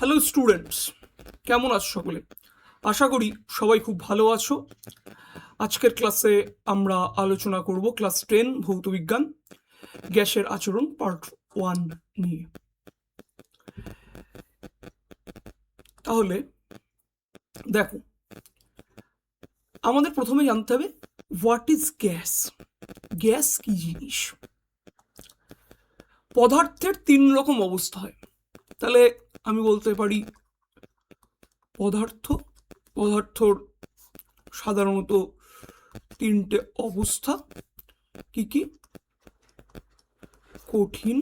Hello students, কেমন আছো সকলে? আশা করি সবাই খুব ভালো আছো। আজকের ক্লাসে আমরা আলোচনা করব ক্লাস 10 ভৌতবিজ্ঞান গ্যাসের আচরণ পার্ট 1 নিয়ে। তাহলে দেখো, আমাদের প্রথমে জানতে হবে হোয়াট ইজ গ্যাস। গ্যাস কি জিনিস? পদার্থের 3 রকম অবস্থা হয়। তাহলে আমি বলতে পারি পদার্থর সাধারণত 3টে অবস্থা। কি কি? কঠিন,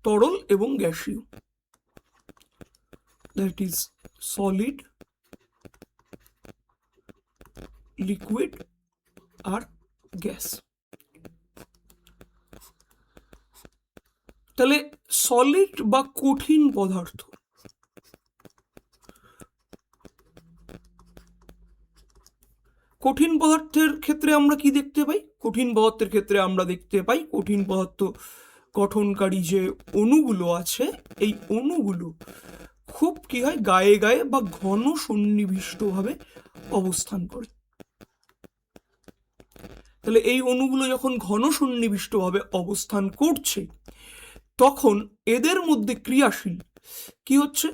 তরল এবং গ্যাসীয়। দ্যাট ইজ সলিড, লিকুইড আর গ্যাস। তাহলে সলিড বা কঠিন পদার্থ, কঠিন পদার্থের ক্ষেত্রে আমরা কি দেখতে পাই? কঠিন পদার্থের ক্ষেত্রে আমরা দেখতে পাই কঠিন পদার্থ গঠনকারী যে অণুগুলো আছে, এই অণুগুলো খুব কি হয়, গায়ে গায়ে বা ঘন সন্নিবিষ্টভাবে অবস্থান করে। তাহলে এই অণুগুলো যখন ঘন সন্নিবিষ্টভাবে অবস্থান করছে, তখন এদের মধ্যে ক্রিয়াশীল কি হচ্ছে?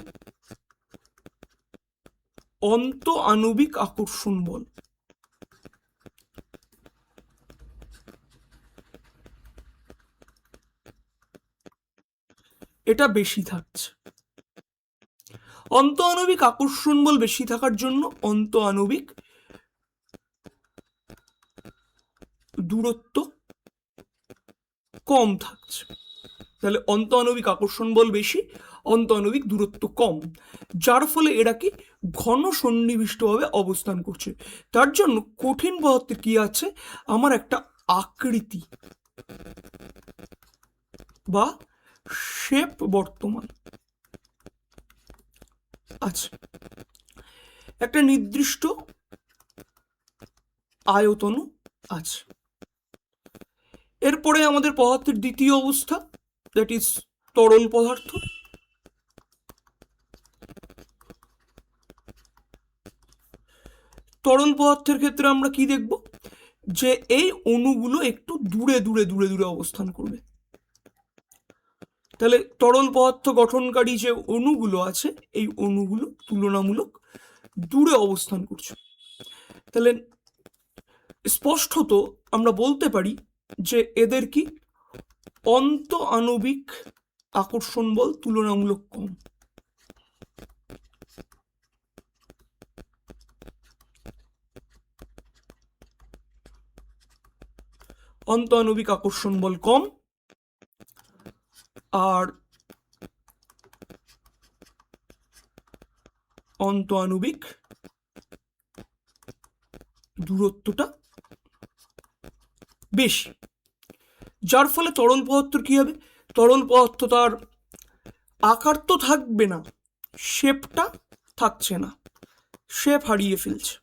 অন্ত আণবিক আকর্ষণ বল। এটা বেশি থাকছে। অন্ত আণবিক আকর্ষণ বল বেশি থাকার জন্য অন্ত আণবিক দূরত্ব কম থাকছে। তাহলে অন্ত আণবিক আকর্ষণ বল বেশি, অন্ত আণবিক দূরত্ব কম, যার ফলে এরা কি ঘন সন্নিবিষ্টভাবে অবস্থান করছে। তার জন্য কঠিন পদার্থে কি আছে? আমার একটা আকৃতি বা শেপ বর্তমান আছে, একটা নির্দিষ্ট আয়তন আছে। এরপরে আমাদের পদার্থের দ্বিতীয় অবস্থা, দ্যাট ইজ তরল পদার্থ। তরল পদার্থের ক্ষেত্রে আমরা কি দেখব? যে এই অণুগুলো একটু দূরে দূরে দূরে দূরে অবস্থান করবে। তাহলে তরল পদার্থ গঠনকারী যে অণুগুলো আছে, এই অণুগুলো তুলনামূলক দূরে অবস্থান করছে। তাহলে স্পষ্টত আমরা বলতে পারি যে এদের কি অন্ত আণবিক আকর্ষণ বল তুলনামূলক কম। অন্ত আণবিক আকর্ষণ বল কম, আর অন্ত আণবিক দূরত্বটা বেশি, যার ফলে তরল পদার্থের কি হবে? তরল পদার্থ তার আকার তো থাকবে না, শেপটা থাকছে না, শেপ হারিয়ে ফেলছে,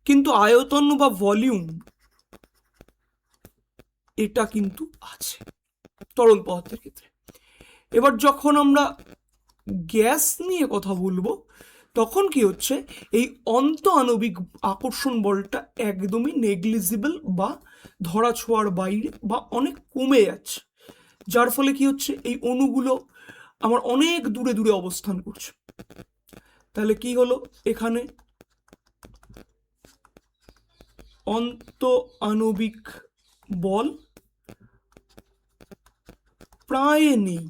কিন্তু আয়তন বা ভলিউম এটা কিন্তু আছে তরল পদার্থের ক্ষেত্রে। এবার যখন আমরা গ্যাস নিয়ে কথা বলবো, তখন কি হচ্ছে? এই অন্ত আণবিক আকর্ষণ বলটা একদমই নেগলিজিবল বা ধরা ছোঁয়ার বাইরে বা অনেক কমে যাচ্ছে, যার ফলে কি হচ্ছে? এই অণুগুলো আমার অনেক দূরে দূরে অবস্থান করছে। তাহলে কি হলো এখানে? অন্ত আণবিক বল প্রায় নেই।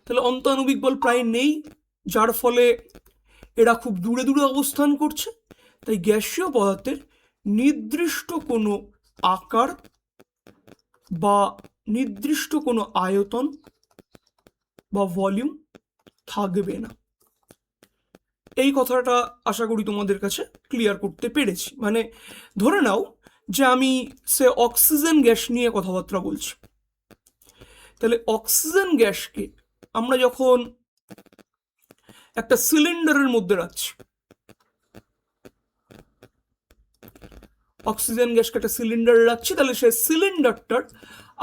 তাহলে অন্ত আণবিক বল প্রায় নেই, যার ফলে এরা খুব দূরে দূরে অবস্থান করছে। তাই গ্যাসীয় পদার্থের নির্দিষ্ট কোনো আকার বা নির্দিষ্ট কোনো আয়তন বা ভলিউম থাকবে না। এই কথাটা আশা করি তোমাদের কাছে ক্লিয়ার করতে পেরেছি। মানে ধরে নাও যে আমি অক্সিজেন গ্যাস নিয়ে কথাবার্তা বলছি। তাহলে অক্সিজেন গ্যাসকে আমরা যখন একটা সিলিন্ডারের মধ্যে রাখছি, অক্সিজেন গ্যাসকে একটা সিলিন্ডারে রাখছি, তাহলে সেই সিলিন্ডারটার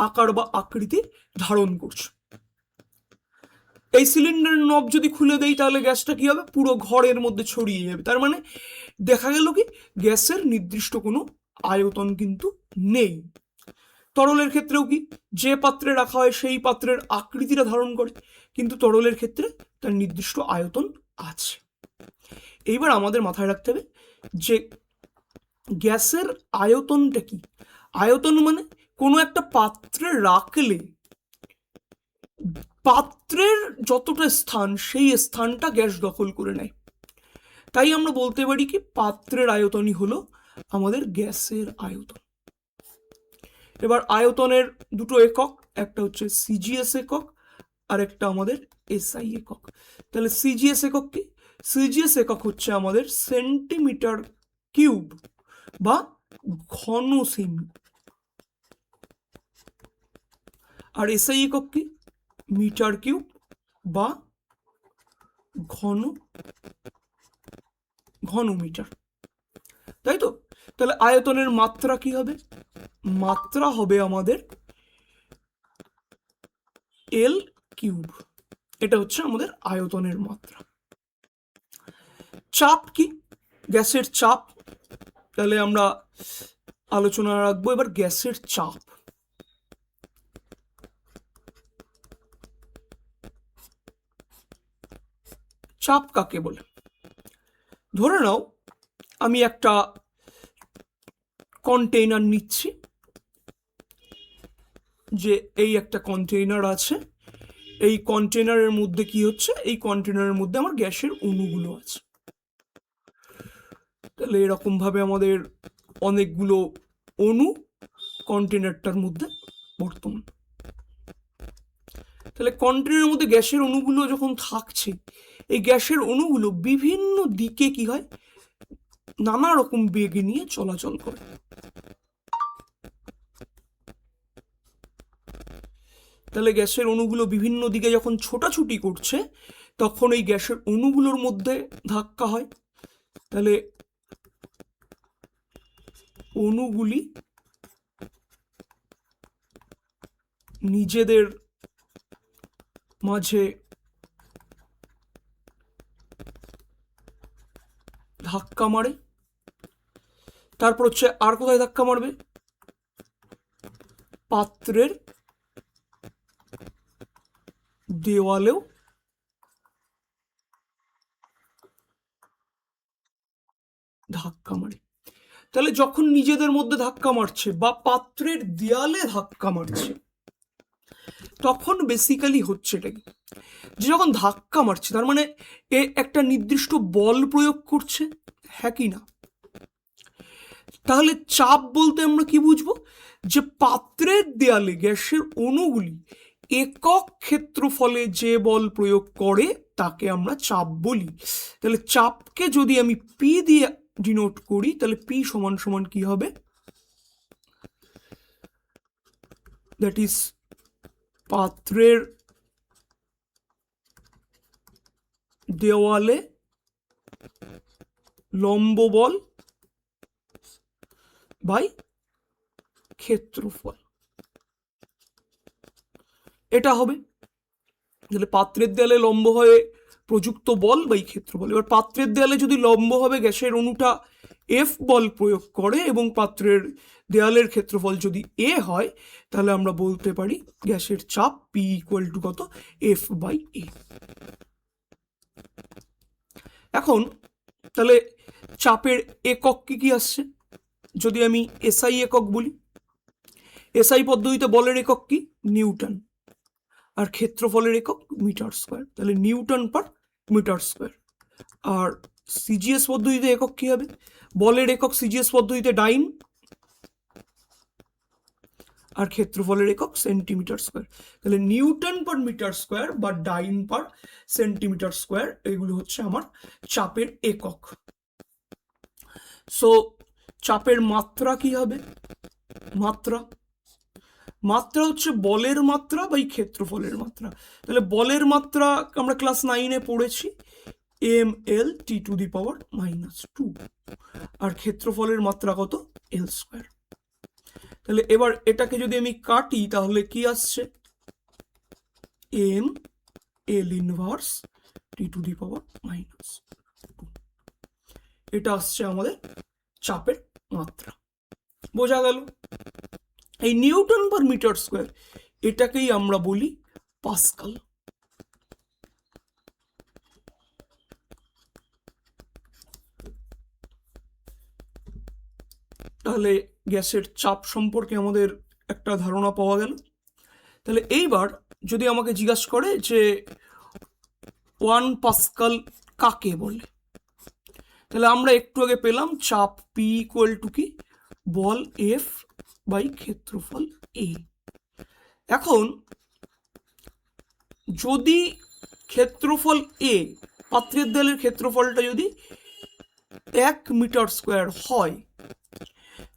আকার বা আকৃতি ধারণ করছে। এই সিলিন্ডারের নব যদি খুলে দেই তাহলে গ্যাসটা কি হবে, পুরো ঘরের মধ্যে ছড়িয়ে যাবে। তার মানে দেখা গেল কি গ্যাসের নির্দিষ্ট কোনো আয়তন কিন্তু নেই। তরলের ক্ষেত্রেও কি, যে পাত্রে রাখা হয় সেই পাত্রের আকৃতিটা ধারণ করে, কিন্তু তরলের ক্ষেত্রে তার নির্দিষ্ট আয়তন আছে। এইবার আমাদের মাথায় রাখতে হবে যে গ্যাসের আয়তনটা কি। আয়তন মানে কোনো একটা পাত্রে রাখলে পাত্রের যতটা স্থান সেই স্থানটা গ্যাস দখল করে নেয়। তাই আমরা বলতে পারি কি পাত্রের আয়তনই হলো আমাদের গ্যাসের আয়তন। এবার আয়তনের দুটো একক, একটা হচ্ছে সিজিএস একক আর একটা আমাদের এসআই একক। তাহলে সিজিএস একক কি? সিজিএস একক হচ্ছে আমাদের সেন্টিমিটার কিউব বা ঘন সেমি। আর এসআই একক কি? মিটার কিউব বা ঘনমিটার। তাই তো? তাহলে আয়তনের মাত্রা কি হবে? মাত্রা হবে আমাদের এল কিউব। এটা হচ্ছে আমাদের আয়তনের মাত্রা। চাপ কি? গ্যাসের চাপ। তাহলে আমরা আলোচনা রাখবো এবার গ্যাসের চাপ। চাপ কাকে বলে? ধরে নাও আমি একটা কন্টেইনার নিচ্ছি, যে এই একটা কন্টেইনার আছে, এই কন্টেইনারের মধ্যে কি হচ্ছে, এই কন্টেইনারের মধ্যে আমার গ্যাসের অণুগুলো আছে। তাহলে এরকম ভাবে আমাদের অনেকগুলো অণু কন্টেইনারটার মধ্যে বর্তমান। তাহলে কন্টেইনারের মধ্যে গ্যাসের অণুগুলো যখন থাকছে, এই গ্যাসের অণুগুলো বিভিন্ন দিকে কি হয়, নানা রকম বেগ নিয়ে চলাচল করে। তাহলে গ্যাসের অণুগুলো বিভিন্ন দিকে যখন ছোটাছুটি করছে তখন এই গ্যাসের অণুগুলোর মধ্যে ধাক্কা হয়। তাহলে অণুগুলি নিজেদের মাঝে ধাক্কা মারে। তারপর হচ্ছে আর কোথায় ধাক্কা মারবে? পাত্রের দেওয়ালেও ধাক্কা মারে। তাহলে যখন নিজেদের মধ্যে ধাক্কা মারছে বা পাত্রের দেয়ালে ধাক্কা মারছে তখন বেসিক্যালি হচ্ছে এটা কি, যে যখন ধাক্কা মারছে তার মানে এ একটা নির্দিষ্ট বল প্রয়োগ করছে, হ্যাঁ কি না? তাহলে চাপ বলতে আমরা কি বুঝবো? যে পাত্রের দেয়ালে গ্যাসের অণুগুলি একক ক্ষেত্রফলে যে বল প্রয়োগ করে তাকে আমরা চাপ বলি। তাহলে চাপকে যদি আমি পি দিয়ে ডিনোট করি তাহলে পি সমান সমান কি হবে? দ্যাট ইজ পাত্রের দেওয়ালে লম্ব বল বাই ক্ষেত্রফল। এটা হবে। তাহলে পাত্রের দেয়ালে লম্ব হয়ে প্রযুক্ত বল বাই ক্ষেত্রফল। এবার পাত্রের দেয়ালে যদি লম্ব হবে গ্যাসের অণুটা এফ বল প্রয়োগ করে এবং পাত্রের দেয়ালের ক্ষেত্রফল যদি এ হয় তাহলে আমরা বলতে পারি গ্যাসের চাপ পি ইকুয়াল টু কত? এফ বাই এ। এখন তাহলে চাপের একক কি কি আসছে? যদি আমি এসআই একক বলি, এসআই পদ্ধতিতে বলের একক কি? নিউটন। আর ক্ষেত্রফলের একক মিটার স্কোয়ার। তাহলে নিউটন পার মিটার স্কোয়ার। আর সিজিএস পদ্ধতিতে একক কি হবে? বলের একক সিজিএস পদ্ধতিতে ডাইন, আর ক্ষেত্রফলের একক সেন্টিমিটার স্কোয়ার। তাহলে নিউটন পার মিটার স্কোয়ার বা ডাইন পার সেন্টিমিটার স্কোয়ার এগুলো হচ্ছে আমার চাপের একক। সো চাপের মাত্রা কি হবে? মাত্রা হচ্ছে বলের মাত্রা বাই ক্ষেত্রফলের মাত্রা। তাহলে বলের মাত্রা আমরা ক্লাস 9-এ পড়েছি, ml T⁻⁻²। আর ক্ষেত্রফলের মাত্রা কত? L²। তাহলে এবার এটাকে যদি আমি কাটি তাহলে কি আসছে, M L inverse T to the power minus 2। এটা আসছে আমাদের চাপের মাত্রা। বোঝা গেল? এই নিউটন পার মিটার স্কোয়ার এটাকেই আমরা বলি পাস্কাল। তাহলে গ্যাসের চাপ সম্পর্কে আমাদের একটা ধারণা পাওয়া গেল। তাহলে এইবার যদি আমাকে জিজ্ঞাসা করে যে 1 পাস্কাল কাকে বলে, তাহলে আমরা একটু আগে পেলাম চাপ পি ইকুয়াল টু কি, বল এফ বাই ক্ষেত্রফল এ। এখন যদি ক্ষেত্রফল এ, পাত্রের দেয়ালের ক্ষেত্রফলটা যদি 1 মিটার স্কোয়ার হয়,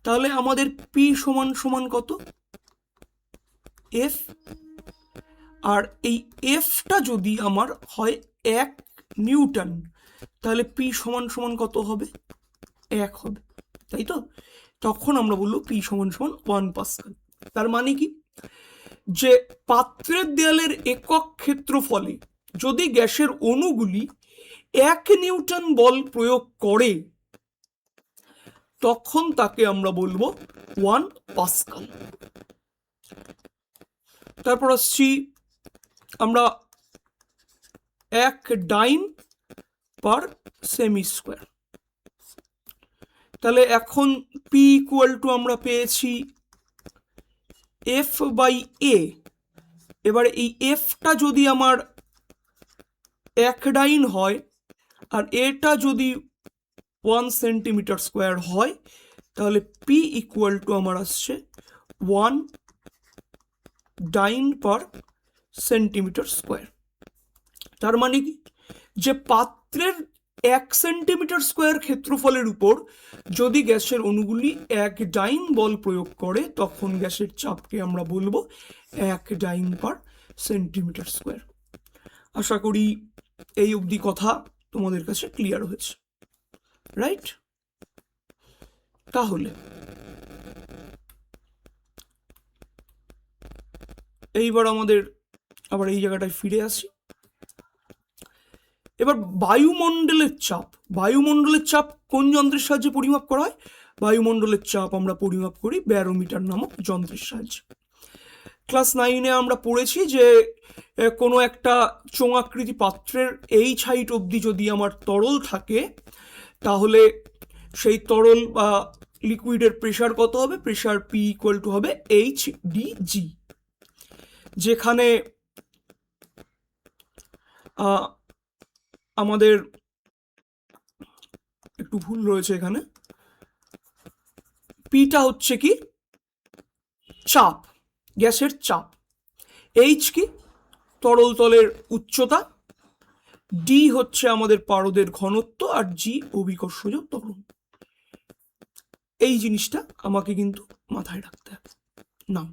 তাহলে আমাদের পি সমান সমান কত, এফ। আর এই এফটা যদি আমার হয় 1 নিউটন, তাহলে পি সমান সমান কত হবে, 1 হবে, তাই তো? তখন আমরা বলবো পি সমান সমান 1 পাস্কাল। তার মানে কি, যে পাত্রের দেয়ালের একক ক্ষেত্রফলে যদি গ্যাসের অণুগুলি 1 নিউটন বল প্রয়োগ করে, তখন তাকে আমরা বলবো 1 পাস্কাল। তারপর আসছি আমরা 1 ডাইন পার সেমি স্কোয়ার। তাহলে এখন পি ইকুয়াল টু আমরা পেয়েছি এফ বাই এ। এবারে এই এফটা যদি আমার 1 ডাইন হয় আর এটা যদি 1 সেন্টিমিটার স্কোয়ার হয়, তাহলে পি ইকুয়াল টু আমার আসছে 1 ডাইন পার সেন্টিমিটার স্কোয়ার। তার মানে কি, যে পাত্রের 1 সেন্টিমিটার স্কোয়ার ক্ষেত্রফলের উপর যদি গ্যাসের অণুগুলি 1 ডাইন বল প্রয়োগ করে, তখন গ্যাসের চাপকে আমরা বলবো 1 ডাইন পার সেন্টিমিটার স্কোয়ার। আশা করি এই অবধি কথা তোমাদের কাছে ক্লিয়ার হয়েছে, রাইট? তাহলে এইবার আমাদের আবার এই জায়গাটায় ফিরে আসি। এবার বায়ুমণ্ডলের চাপ, বায়ুমণ্ডলের চাপ কোন যন্ত্রের সাহায্যে পরিমাপ করা হয়? বায়ুমণ্ডলের চাপ আমরা পরিমাপ করি ব্যারোমিটার নামক যন্ত্রের সাহায্যে। ক্লাস 9-এ আমরা পড়েছি যে কোনো একটা চোঙাকৃতি পাত্রের এইচ হাইট অবধি যদি আমার তরল থাকে, তাহলে সেই তরল বা লিকুইডের প্রেশার কত হবে? প্রেশার পি ইকুয়াল টু হবে এইচ ডি জি, যেখানে আমাদের একটু ভুল রয়েছে এখানে, পিটা হচ্ছে কি চাপ, গ্যাসের চাপ, এইচ কি তরল তলের উচ্চতা, ডি হচ্ছে আমাদের পারদের ঘনত্ব, আর জি অভিকর্ষজ ত্বরণ। এই জিনিসটা আমাকে কিন্তু মাথায় রাখতে হবে। না,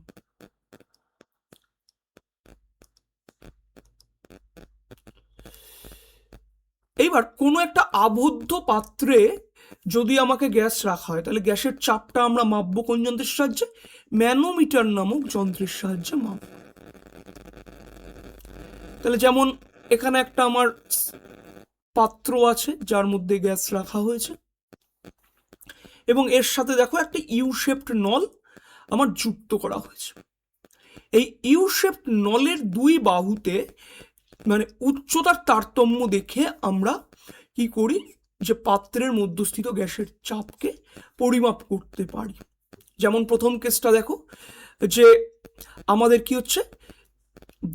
এইবার কোনো একটা আবদ্ধ পাত্রে যদি আমাকে গ্যাস রাখা হয়, তাহলে গ্যাসের চাপটা আমরা মাপবো কোন যন্ত্রের সাহায্যে? ম্যানোমিটার নামক যন্ত্রের সাহায্যে মাপব। তাহলে যেমন এখানে একটা আমার পাত্র আছে যার মধ্যে গ্যাস রাখা হয়েছে, এবং এর সাথে দেখো একটা ইউ শেপড নল আমার যুক্ত করা হয়েছে। এই ইউ শেপড নলের 2 বাহুতে মানে উচ্চতার তারতম্য দেখে আমরা কি করি, যে পাত্রের মধ্যস্থিত গ্যাসের চাপকে পরিমাপ করতে পারি। যেমন প্রথম কেসটা দেখো, যে আমাদের কি হচ্ছে,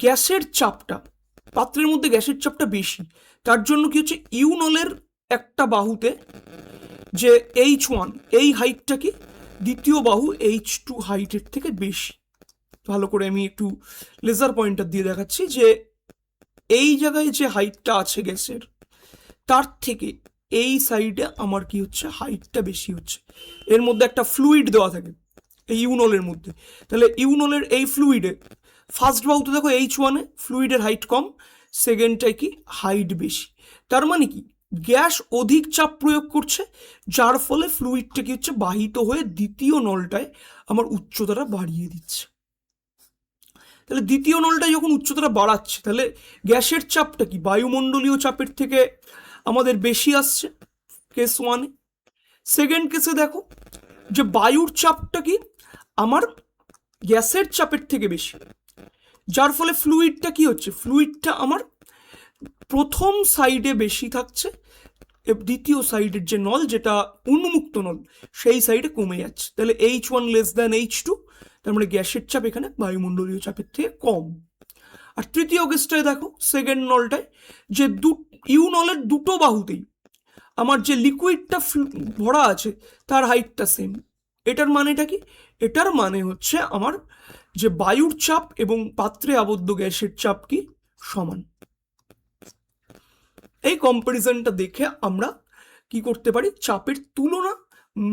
গ্যাসের চাপটা, পাত্রের মধ্যে গ্যাসের চাপটা বেশি, তার জন্য কি হচ্ছে, ইউ নলের একটা বাহুতে যে H1 এই হাইটটা কি দ্বিতীয় বাহু H2 হাইটের থেকে বেশি। ভালো করে আমি একটু লেজার পয়েন্টার দিয়ে দেখাচ্ছি, যে এই জায়গায় যে হাইটটা আছে গ্যাসের, তার থেকে এই সাইডে আমার কি হচ্ছে, হাইটটা বেশি হচ্ছে। এর মধ্যে একটা ফ্লুইড দেওয়া থাকে এই ইউনলের মধ্যে, তাহলে ইউনলের এই ফ্লুইডে ফার্স্ট বাহুতে দেখো H1-এ ফ্লুইডের হাইট কম, সেকেন্ডটায় কি হাইট বেশি। তার মানে কি, গ্যাস অধিক চাপ প্রয়োগ করছে, যার ফলে ফ্লুইডটা কি হচ্ছে, বাহিত হয়ে দ্বিতীয় নলটায় আমার উচ্চতাটা বাড়িয়ে দিচ্ছে। তাহলে দ্বিতীয় নলটায় যখন উচ্চতাটা বাড়াচ্ছে, তাহলে গ্যাসের চাপটা কি বায়ুমণ্ডলীয় চাপের থেকে আমাদের বেশি আসছে কেস ওয়ানে। সেকেন্ড কেসে দেখো যে বায়ুর চাপটা কি আমার গ্যাসের চাপের থেকে বেশি, যার ফলে ফ্লুইডটা কি হচ্ছে, ফ্লুইডটা আমার প্রথম সাইডে বেশি থাকছে, দ্বিতীয় সাইডের যে নল যেটা উন্মুক্ত নল সেই সাইডে কমে যাচ্ছে। তাহলে H1 লেস দ্যান H2, তার মানে গ্যাসের চাপ এখানে বায়ুমণ্ডলীয় চাপের থেকে কম। আর তৃতীয় কেসটায় দেখো সেকেন্ড নলটায় যে ইউ নলের দুটো বাহুতেই আমার যে লিকুইডটা ভরা আছে তার হাইটটা সেম। এটার মানেটা কি, এটার মানে হচ্ছে আমার যে বায়ুর চাপ এবং পাত্রে আবদ্ধ গ্যাসের চাপ কি সমান। এই কম্পারিজনটা দেখে আমরা কি করতে পারি, চাপের তুলনা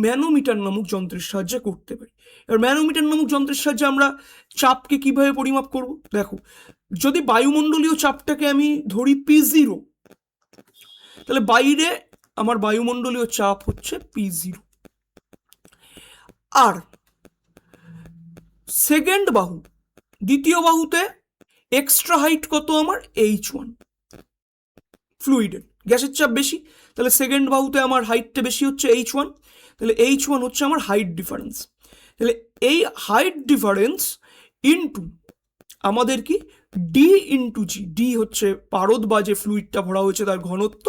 ম্যানোমিটার নামক যন্ত্রের সাহায্যে করতে পারি। এবার ম্যানোমিটার নামক যন্ত্রের সাহায্যে আমরা চাপকে কিভাবে পরিমাপ করব, দেখো যদি বায়ুমণ্ডলীয় চাপটাকে আমি ধরি P0, তাহলে বাইরে আমার বায়ুমণ্ডলীয় চাপ হচ্ছে P0, আর সেকেন্ড বাহু দ্বিতীয় বাহুতে এক্সট্রা হাইট কত আমার H1, ফ্লুইডের গ্যাসের চাপ বেশি, তাহলে সেকেন্ড বাহুতে আমার হাইটটা বেশি হচ্ছে H1, তাহলে H1 হচ্ছে আমার হাইট ডিফারেন্স। তাহলে এই হাইট ডিফারেন্স ইন্টু আমাদের কি ডি ইন্টু জি, ডি হচ্ছে পারদ বা যে ফ্লুইডটা ভরা হয়েছে তার ঘনত্ব,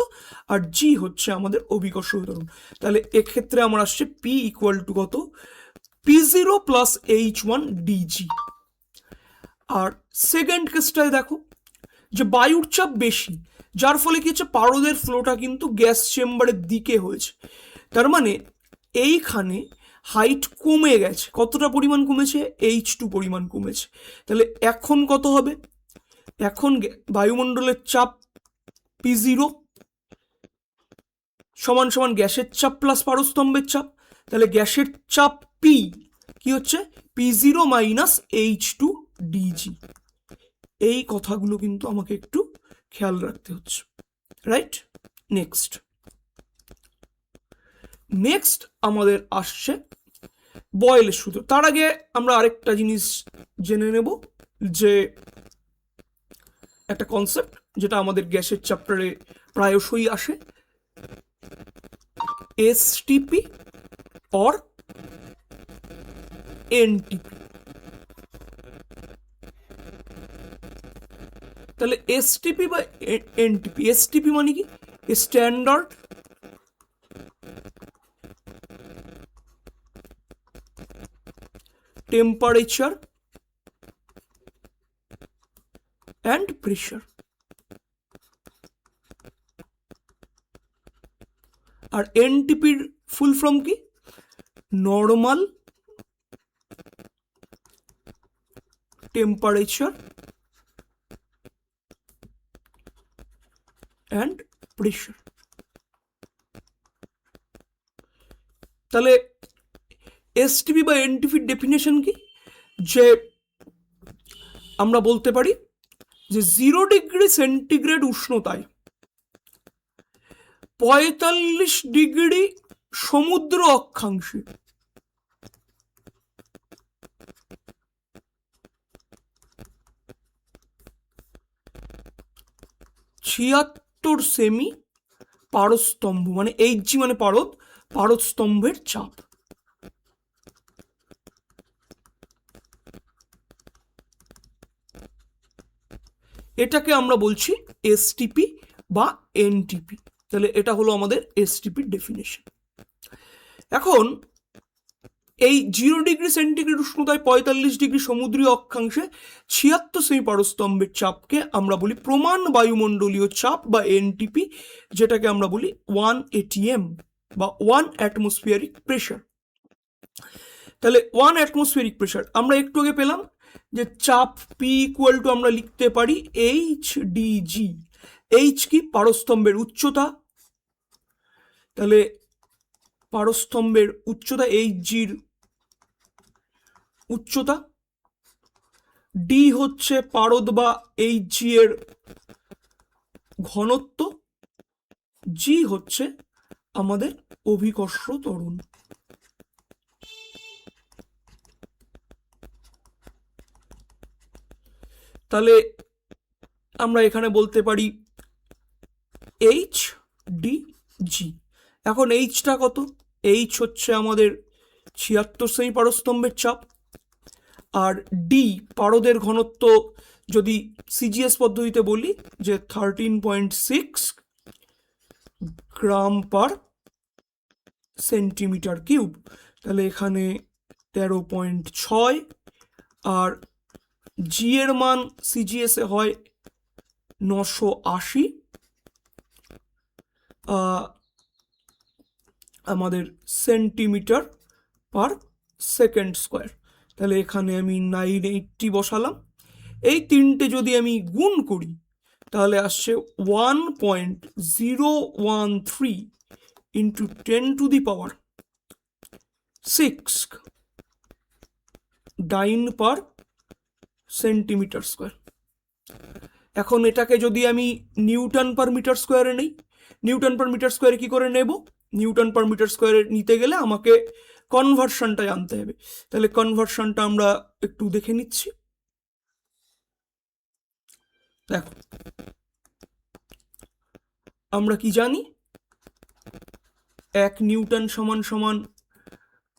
আর জি হচ্ছে আমাদের অভিকর্ষীয় ত্বরণ। তাহলে এক্ষেত্রে আমার আসছে পি ইকুয়াল টু কত, P0 প্লাস H1 ডিজি। আর সেকেন্ড কেসটায় দেখো যে বায়ুর চাপ বেশি, যার ফলে কি হচ্ছে পারদের ফ্লোটা কিন্তু গ্যাস চেম্বারের দিকে হয়েছে, তার মানে এইখানে হাইট কমে গেছে। কতটা পরিমাণ কমেছে, H2 পরিমাণ কমেছে। তাহলে এখন কত হবে, এখন বায়ুমণ্ডলের চাপ P0 সমান সমান গ্যাসের চাপ প্লাস পারস্তম্ভের চাপ, তাহলে গ্যাসের চাপ P কি হচ্ছে P0 মাইনাস H2 ডিজি। এই কথাগুলো কিন্তু আমাকে একটু খেয়াল রাখতে হচ্ছে, রাইট। নেক্সট আমাদের আসছে বয়েলের সূত্র। তার আগে আমরা আরেকটা জিনিস জেনে নেব, যে একটা কনসেপ্ট যেটা আমাদের গ্যাসের চ্যাপ্টারে প্রায়শই আসে, এসটিপি অর এনটিপি। তাহলে এসটিপি বা এনটিপি, এসটিপি মানে কি, স্ট্যান্ডার্ড টেম্পারেচার অ্যান্ড প্রেশার, আর এনটিপির ফুল ফর্ম কি, নর্মাল টেম্পারেচার অ্যান্ড প্রেশার। তাহলে এসটিপি বা এনটিপির ডেফিনেশন কি, যে আমরা বলতে পারি যে 0 ডিগ্রি সেন্টিগ্রেড উষ্ণতায় 45 ডিগ্রি সমুদ্র অক্ষাংশে 76 সেমি পারস্তম্ভ, মানে Hg মানে পারদস্তম্ভের চাপ। এটাকে আমরা বলছি এসটিপি বা এনটিপি। তাহলে এটা হলো আমাদের এসটিপির ডেফিনেশন। এখন এই 0 ডিগ্রি সেন্টিগ্রেড উষ্ণতায় 45 ডিগ্রি সমুদ্রীয় অক্ষাংশে 76 সেমি পারস্তম্ভের চাপকে আমরা বলি প্রমাণ বায়ুমণ্ডলীয় চাপ বা এনটিপি, যেটাকে আমরা বলি 1 ATM বা 1 অ্যাটমসফিয়ারিক প্রেশার। তাহলে 1 অ্যাটমসফিয়ারিক প্রেশার আমরা একটু আগে পেলাম যে চাপ পি ইকুয়াল টু আমরা লিখতে পারি HDG। এইচ কি, পারস্তম্ভের উচ্চতা, তাহলে পারস্তম্ভের উচ্চতা HGর উচ্চতা, ডি হচ্ছে পারদ বা HG এর ঘনত্ব, জি হচ্ছে আমাদের অভিকর্ষ ত্বরণ। তাহলে আমরা এখানে বলতে পারি এইচ ডি জি। এখন এইচটা কত? এইচ হচ্ছে আমাদের 76 সেমি পারস্তম্ভের চাপ, আর ডি পারদের ঘনত্ব যদি সিজিএস পদ্ধতিতে বলি যে 13.6 গ্রাম পার সেন্টিমিটার কিউব, তাহলে এখানে 13.6, আর জি এর মান সিজিএসে হয় 980 আমাদের সেন্টিমিটার পার সেকেন্ড স্কোয়ার। তাহলে এখানে আমি 980 বসালাম। এই তিনটে যদি আমি গুণ করি তাহলে আসছে 1.013 ইন্টু 10⁶ ডাইন পার সেন্টিমিটার স্কোয়ার। এখন এটাকে যদি আমি নিউটন পার মিটার স্কোয়ারে নেই, নিউটন পার মিটার স্কোয়ারে কি করে নেব? নিউটন পার মিটার স্কোয়ারে নিতে গেলে আমাকে কনভার্সনটা জানতে হবে। তাহলে কনভার্সনটা আমরা একটু দেখে নিচ্ছি। দেখো, আমরা কি জানি? 1 নিউটন সমান সমান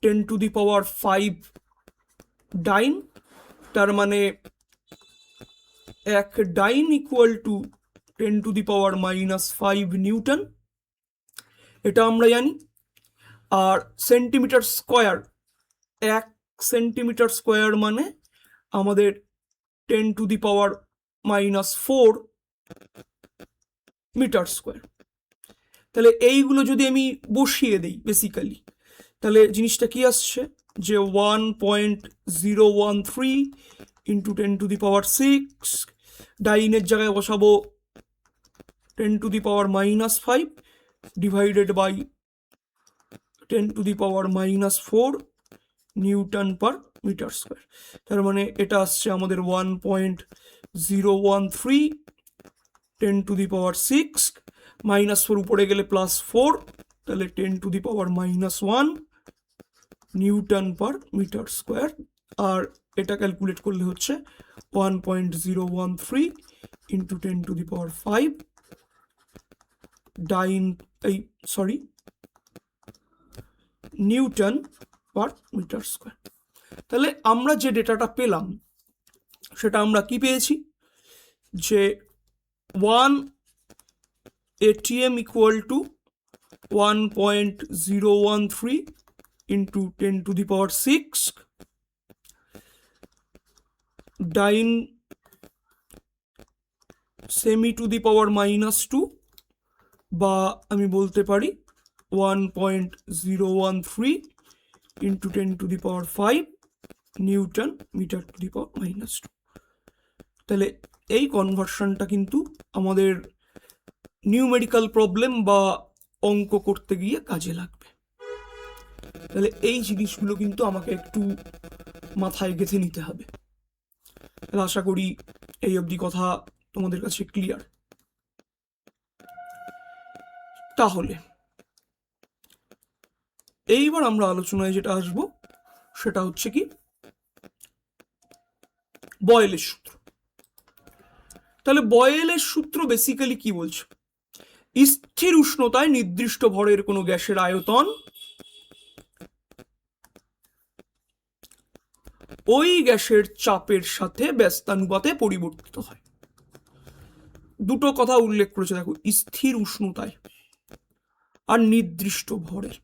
10⁵ ডাইন, তার মানে 1 ডাইন ইকুয়াল টু 10⁻⁻5 নিউটন, এটা আমরা জানি। আর সেন্টিমিটার স্কোয়ার, 1 সেন্টিমিটার স্কোয়ার মানে আমাদের 10⁻⁻4 মিটার স্কোয়ার। তাহলে এইগুলো যদি আমি বসিয়ে দিই বেসিক্যালি, তাহলে জিনিসটা কি আসছে যে 1.013 ইন্টু 10⁶, ডাইনের জায়গায় বসাবো 10⁻⁻5 divided by 10⁻⁻4 newton per metre square. তার মানে এটা আসছে আমাদের 1.013 10⁶, -4 উপরে গেলে +4, তাহলে 10⁻⁻1 নিউটন পার মিটার স্কোয়ার। আর এটা ক্যালকুলেট করলে হচ্ছে 1.013 into 10⁵ newton per metre square. তাহলে আমরা যে ডেটাটা পেলাম সেটা আমরা কি পেয়েছি যে 1 ATM equal to 1.013 into 10⁶, dyne semi⁻⁻2, বা আমি বলতে পারি 1.013 into 10⁵ newton metre to the power -2। তাহলে এই কনভার্সনটা কিন্তু আমাদের নিউমেরিক্যাল প্রবলেম বা অঙ্ক করতে গিয়ে কাজে লাগবে। তাহলে এই জিনিসগুলো কিন্তু আমাকে একটু মাথায় গেঁথে নিতে হবে। তাহলে আশা করি এই অবধি কথা তোমাদের কাছে ক্লিয়ার। তাহলে এইবার আমরা আলোচনায় যেটা আসবো সেটা হচ্ছে কি বয়েলের সূত্র। তাহলে বয়েলের সূত্র বেসিক্যালি কি বলছে? স্থির উষ্ণতায় নির্দিষ্ট ভরের কোনো গ্যাসের আয়তন ওই গ্যাসের চাপের সাথে ব্যস্তানুপাতে পরিবর্তিত হয়। দুটো কথা উল্লেখ করেছে, দেখো, স্থির উষ্ণতায় আর নির্দিষ্ট ভরের।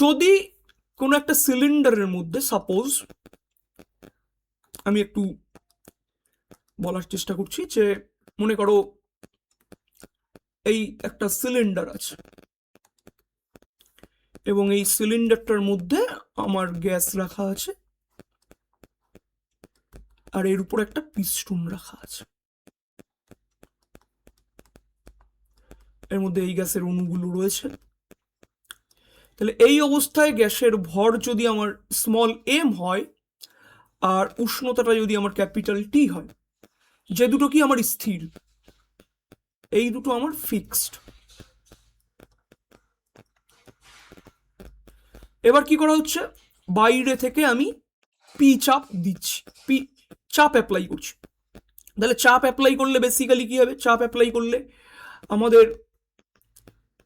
যদি কোনো একটা সিলিন্ডারের মধ্যে, সাপোজ আমি একটু বলার চেষ্টা করছি যে মনে করো এই একটা সিলিন্ডার আছে এবং এই সিলিন্ডারটার মধ্যে আমার গ্যাস রাখা আছে আর এর উপর একটা পিস্টন রাখা আছে, এর মধ্যে এই গ্যাসের অণুগুলো রয়েছে। তাহলে এই অবস্থায় গ্যাসের ভর যদি আমার স্মল এম হয় আর উষ্ণতাটা যদি আমার ক্যাপিটাল টি হয়, যে দুটো কি আমার স্থির, এই দুটো আমার ফিক্সড। এবার কি করা হচ্ছে, বাইরে থেকে আমি পি চাপ দিচ্ছি, পি চাপ অ্যাপ্লাই করছি। তাহলে চাপ অ্যাপ্লাই করলে বেসিক্যালি কি হবে, চাপ অ্যাপ্লাই করলে আমাদের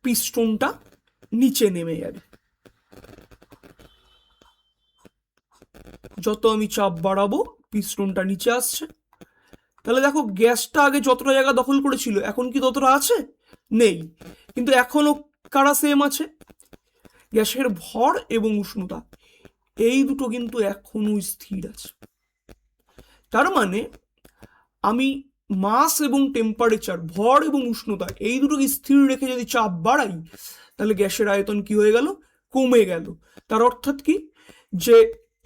পিস্টনটা নিচে নেমে যাবে। যত আমি চাপ বাড়াবো পিস্টনটা নিচে আসছে। তাহলে দেখো গ্যাসটা আগে যতটা জায়গা দখল করেছিল এখন কি ততটা আছে, নেই, কিন্তু এখনো কারা সেম আছে, গ্যাসের ভর এবং উষ্ণতা এই দুটো কিন্তু এখনো স্থির আছে। তার মানে আমি মাস এবং টেম্পারেচার, ভর এবং উষ্ণতা এই দুটোকে স্থির রেখে যদি চাপ বাড়াই তাহলে গ্যাসের আয়তন কি হয়ে গেল, কমে গেল। তার অর্থাৎ কি, যে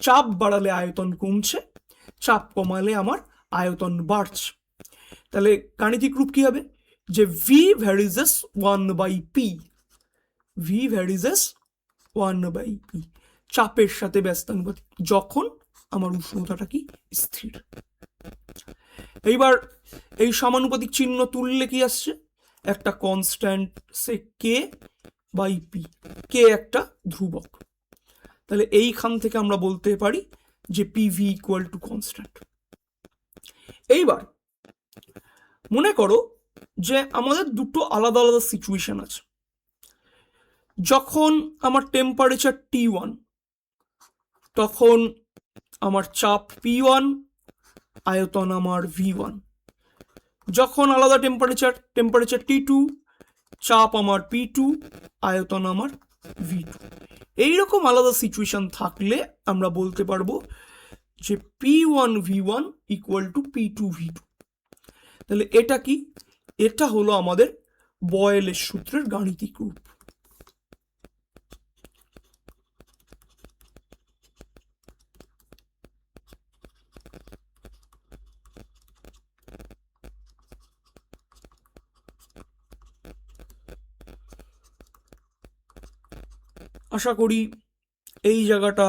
চাপ বাড়ালে আয়তন কমছে, চাপ কমালে আমার আয়তন বাড়ছে। তাহলে গাণিতিক রূপ কি হবে, যে V varies as 1/p, V varies as 1/p, চাপের সাথে ব্যস্তানুপাতিক যখন আমার উষ্ণতাটা কি স্থির। এইবার এই সমানুপাতিক চিহ্ন তুললে কি আসছে, একটা কনস্ট্যান্ট, সে কে বাই পি, কে একটা ধ্রুবক। তাহলে এইখান থেকে আমরা বলতে পারি যে পিভি ইকুয়াল টু কনস্ট্যান্ট। এইবার মনে করো যে আমাদের দুটো আলাদা আলাদা সিচুয়েশন আছে। যখন আমার টেম্পারেচার T1 তখন আমার চাপ P1, আয়তন আমার V1। যখন আলাদা টেম্পারেচার T2, চাপ আমার P2, আয়তন আমার V2। এইরকম আলাদা সিচুয়েশন থাকলে আমরা বলতে পারবো যে P1 V1 equal to P2 V2। তাহলে এটা কি, এটা হলো আমাদের বয়েলের সূত্রের গাণিতিক রূপ। আশা করি এই জায়গাটা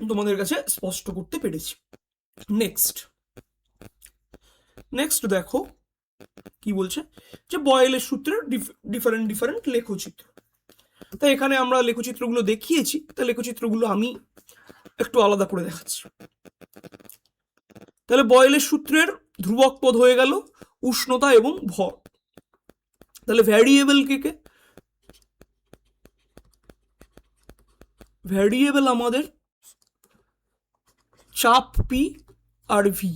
তোমাদের কাছে স্পষ্ট করতে পেরেছি। নেক্সট দেখো কি বলছে, যে বয়েলের সূত্রের ডিফারেন্ট লেখচিত্র। তাই এখানে আমরা লেখচিত্রগুলো দেখিয়েছি, তাই লেখচিত্রগুলো আমি একটু আলাদা করে দেখাচ্ছি। তাহলে বয়েলের সূত্রের ধ্রুবক পদ হয়ে গেল উষ্ণতা এবং ভর। তাহলে ভ্যারিয়েবল কে, ভ্যারিয়েবল আমাদের চাপ পি আর ভি,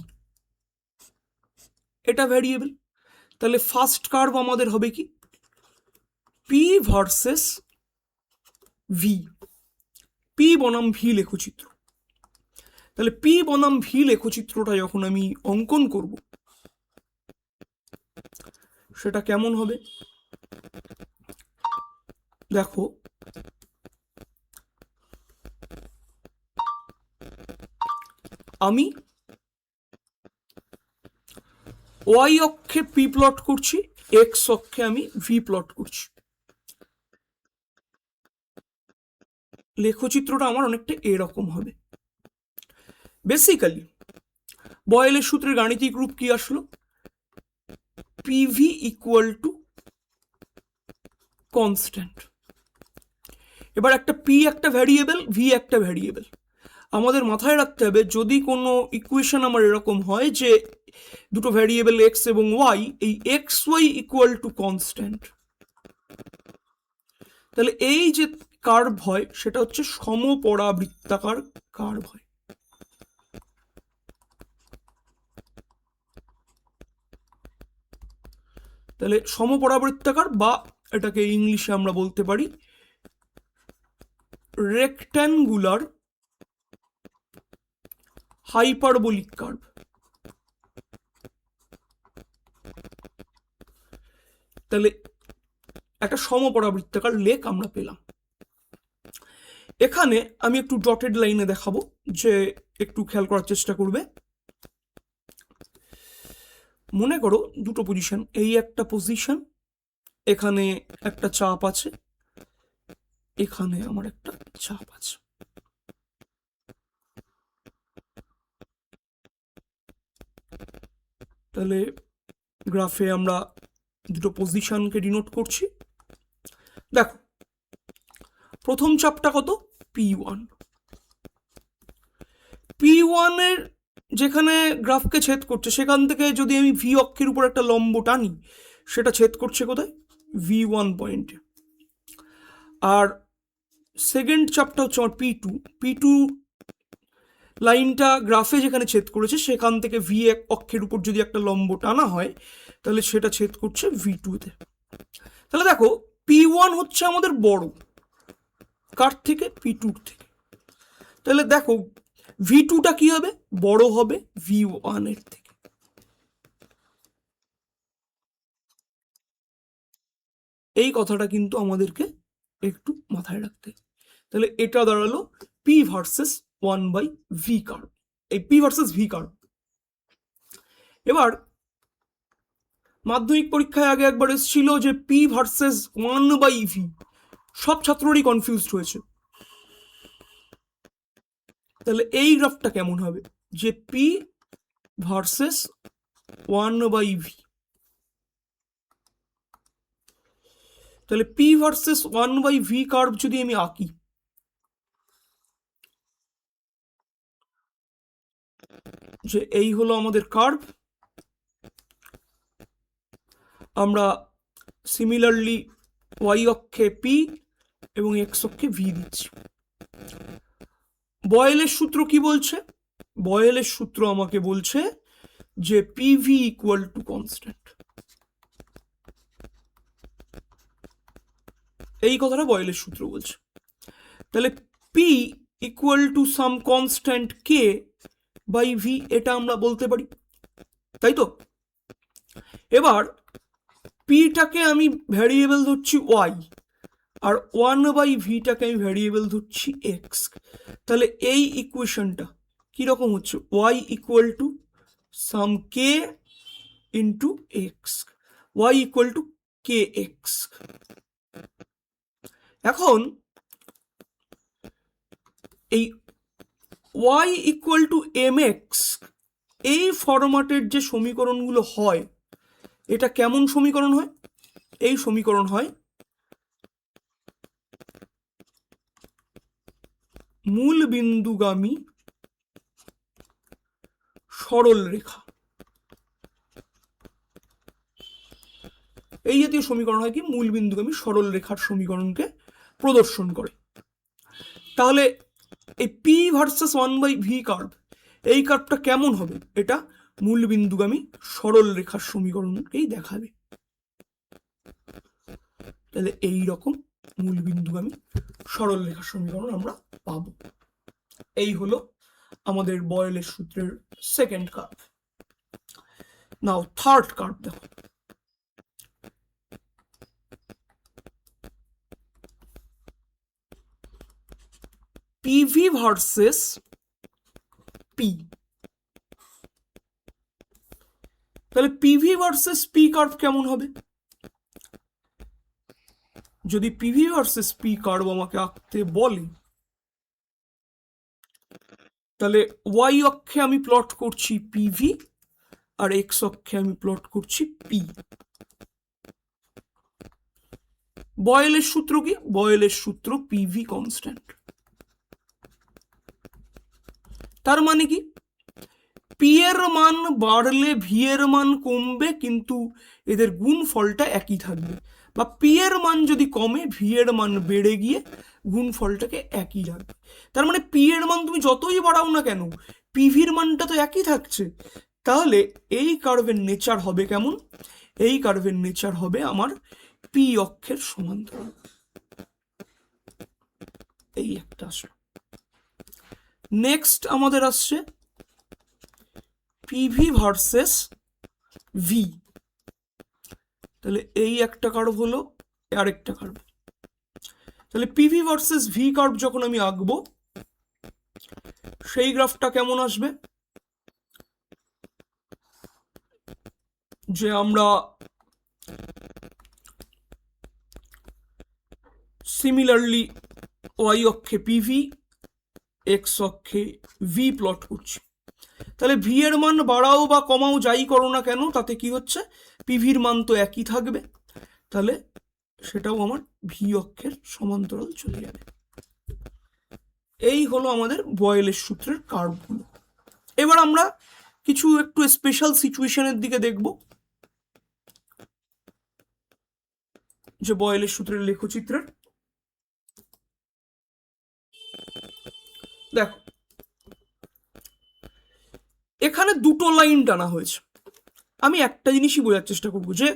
এটা ভ্যারিয়েবল। তাহলে ফার্স্ট কার্ভ আমাদের হবে কি, পি ভার্সেস ভি, পি বনাম ভি লেখচিত্র। তাহলে পি বনাম ভি লেখচিত্রটা যখন আমি অঙ্কন করব সেটা কেমন হবে, দেখো আমি ওয়াই অক্ষে পি প্লট করছি, এক্স অক্ষে আমি ভি প্লট করছি। লেখচিত্রটা আমার অনেকটা এরকম হবে। বেসিক্যালি বয়েলের সূত্রের গাণিতিক রূপ কি আসলো, পিভি ইকুয়াল টু কনস্ট্যান্ট। এবার একটা পি একটা ভ্যারিয়েবল, ভি একটা ভ্যারিয়েবল। আমাদের মাথায় রাখতে হবে যদি কোনো ইকুয়েশন আমার এরকম হয় যে দুটো ভ্যারিয়েবল এক্স এবং ওয়াই, এই x y equal to constant, তাহলে এই যে কার্ভ হয় সেটা হচ্ছে সমপরাবৃত্তাকার কার্ভ হয়। তাহলে সমপরাবৃত্তাকার, বা এটাকে ইংলিশে আমরা বলতে পারি রেক্ট্যাঙ্গুলার হাইপারবোলিক কার্ভ। তাহলে একটা সমপরাবৃত্তাকার লেক আমরা পেলাম। এখানে আমি একটু ডটেড লাইনে দেখাবো, যে একটু খেয়াল করার চেষ্টা করবে। মনে করো দুটো পজিশন, এই একটা পজিশন, এখানে একটা চাপ আছে, এখানে আমার একটা চাপ আছে। তাহলে গ্রাফে আমরা দুটো পজিশনকে ডিনোট করছি। দেখো প্রথম চাপটা কত, P1। P1 এর যেখানে গ্রাফকে ছেদ করছে সেখান থেকে যদি আমি ভি অক্ষের উপর একটা লম্ব টানি, সেটা ছেদ করছে কোথায়, V1 পয়েন্টে। আর সেকেন্ড চাপটা হচ্ছে আমার P2 লাইনটা গ্রাফে যেখানে ছেদ করেছে সেখান থেকে ভি অক্ষের উপর যদি একটা লম্ব টানা হয় তাহলে সেটা ছেদ করছে V2-তে। তাহলে দেখো P1 হচ্ছে আমাদের বড়, কার থেকে, P2-র থেকে। তাহলে দেখো V2টা কি হবে, বড় হবে V1 এর থেকে। এই কথাটা কিন্তু আমাদেরকে একটু মাথায় রাখতে। তাহলে এটা দাঁড়ালো P ভার্সেস 1/V কার্ভ, এই P ভার্সেস V কার্ভ। এবার মাধ্যমিক পরীক্ষায় আগে একবার এসেছিল যে P ভার্সেস 1/V, সব ছাত্ররই কনফিউজড হয়েছে। তাহলে এই গ্রাফটা কেমন হবে, যে P ভার্সেস 1/V। তাহলে P ভার্সেস 1/V কার্ভ যদি আমি আঁকি, যে এই হলো আমাদের কার্ভ, আমরা সিমিলারলি ওয়াই অক্ষে P এবং এক্স অক্ষে V দিচ্ছি। বয়েলের সূত্র কি বলছে, বয়েলের সূত্র আমাকে বলছে যে PV ইকুয়াল টু কনস্ট্যান্ট। এই কথাটা বয়েলের সূত্র বলছে। তাহলে P equal to some constant K by V, এটা আমরা বলতে পারি, তাই তো। এবার Pটাকে আমি ভ্যারিয়েবল ধরছি Y, আর 1/V-টাকে আমি ভ্যারিয়েবল ধরছি X। তাহলে এই ইকুয়েশনটা কিরকম হচ্ছে, Y equal to some K into X, Y equal to KX। এখন এই Y ইকুয়াল টু MX, এই ফরম্যাটের যে সমীকরণগুলো হয়, এটা কেমন সমীকরণ হয়, এই সমীকরণ হয় মূল বিন্দুগামী সরল রেখা। এই জাতীয় সমীকরণ হয় কি, মূল বিন্দুগামী সরল রেখার সমীকরণকে প্রদর্শন করে। তাহলে এই P ভার্সেস 1/V কার্ভ, এই কার্ভটা কেমন হবে, এটা মূল বিন্দুগামী সরল রেখার সমীকরণকেই দেখাবে। তাহলে এই রকম মূল বিন্দুগামী সরল রেখার সমীকরণ আমরা পাবো। এই হলো আমাদের বয়েলের সূত্রের সেকেন্ড কার্ভ। নাও থার্ড কার্ভ দেখো, PV ভার্সেস P। তাহলে PV ভার্সেস P কার্ভ কেমন হবে, যদি PV ভার্সেস P কার্ভ আমাকে আঁকতে বলে, তাহলে Y অক্ষে আমি প্লট করছি PV, আর X অক্ষে আমি প্লট করছি P। বয়েলের সূত্র কি, বয়েলের সূত্র PV কনস্ট্যান্ট। তার মানে কি, P এর মান বাড়লে V এর মান কমবে, কিন্তু এদের গুণফলটা একই থাকবে। বা P এর মান যদি কমে, V এর মান বেড়ে গিয়ে গুণফলটাকে একই রাখবে। তার মানে P এর মান তুমি যতই বাড়াও না কেন, PV-র মানটা তো একই থাকছে। তাহলে এই কার্ভের নেচার হবে কেমন, এই কার্ভের নেচার হবে আমার P অক্ষের সমান্তরাল। এই একটা আসবে। নেক্সট আমাদের আসছে PV ভার্সেস V। তাহলে এই একটা কার্ভ হলো, আরেকটা কার্ভ। তাহলে PV ভার্সেস V কার্ভ যখন আমি আঁকবো, সেই গ্রাফটা কেমন আসবে, যে আমরা সিমিলারলি Y অক্ষে PV, X অক্ষে V প্লট করছি। তাহলে ভি এর মান বাড়াও বা কমাও যাই করো না কেন, তাতে কি হচ্ছে, পিভির মান তো একই থাকবে, তাহলে সেটাও আমার ভি অক্ষের সমান্তরাল চলে যাবে। এই হলো আমাদের বয়েলের সূত্রের কার্ভগুলো। এবার আমরা কিছু একটু স্পেশাল সিচুয়েশনের দিকে দেখব, যে বয়েলের সূত্রের লেখচিত্রের। দেখো এখানে দুটো লাইন টানা হয়েছে, আমি একটা জিনিসই বোঝার চেষ্টা করবো যে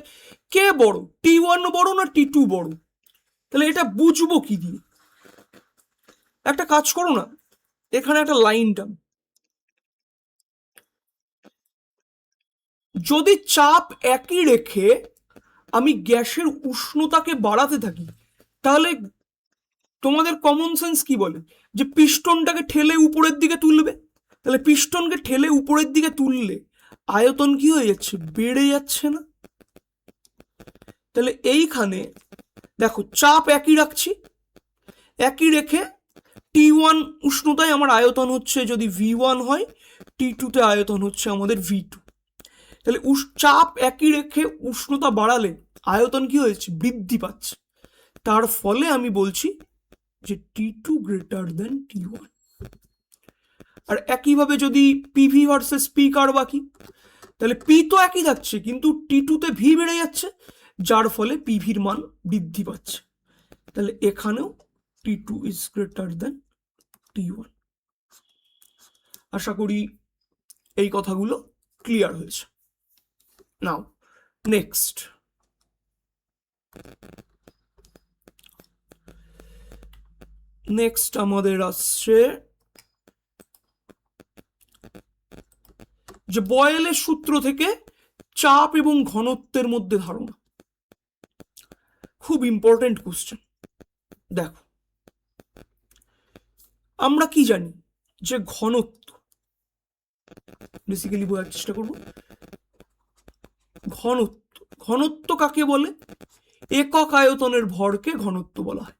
কে বড়, T1 বড় না T2 বড়। তাহলে এটা বুঝবো কি দিয়ে? একটা কাজ করো না, এখানে একটা লাইন টান, যদি চাপ একই রেখে আমি গ্যাসের উষ্ণতাকে বাড়াতে থাকি, তাহলে তোমাদের কমন সেন্স কি বলে যে পিস্টনটাকে ঠেলে উপরের দিকে তুলবে। তাহলে পিস্টনকে ঠেলে উপরের দিকে তুললে আয়তন কি হয়ে যাচ্ছে, বেড়ে যাচ্ছে না? তাহলে এইখানে দেখো চাপ একই রাখছি, একই রেখে T1 উষ্ণতায় আমার আয়তন হচ্ছে যদি V1 হয়, T2 তে আয়তন হচ্ছে আমাদের V2। তাহলে চাপ একই রেখে উষ্ণতা বাড়ালে আয়তন কি হয়েছে, বৃদ্ধি পাচ্ছে। তার ফলে আমি বলছি যে T2 গ্রেটার দেন T1। আর একইভাবে যদি পিভি ভার্সেস পি কার বাকি, তাহলে পি তো একই থাকছে কিন্তু T2 তে ভি বেড়ে যাচ্ছে, যার ফলে পিভির মান বৃদ্ধি পাচ্ছে। তাহলে এখানেও T2 is greater than T1। আশা করি এই কথাগুলো ক্লিয়ার হয়েছে। নাও নেক্সট, আমাদের আসছে যে বয়েলের সূত্র থেকে চাপ এবং ঘনত্বের মধ্যে ধারণা। খুব ইম্পর্টেন্ট কোশ্চেন। দেখো আমরা কি জানি যে ঘনত্ব, বেসিক্যালি বোঝার চেষ্টা করব। ঘনত্ব কাকে বলে? একক আয়তনের ভরকে ঘনত্ব বলা হয়।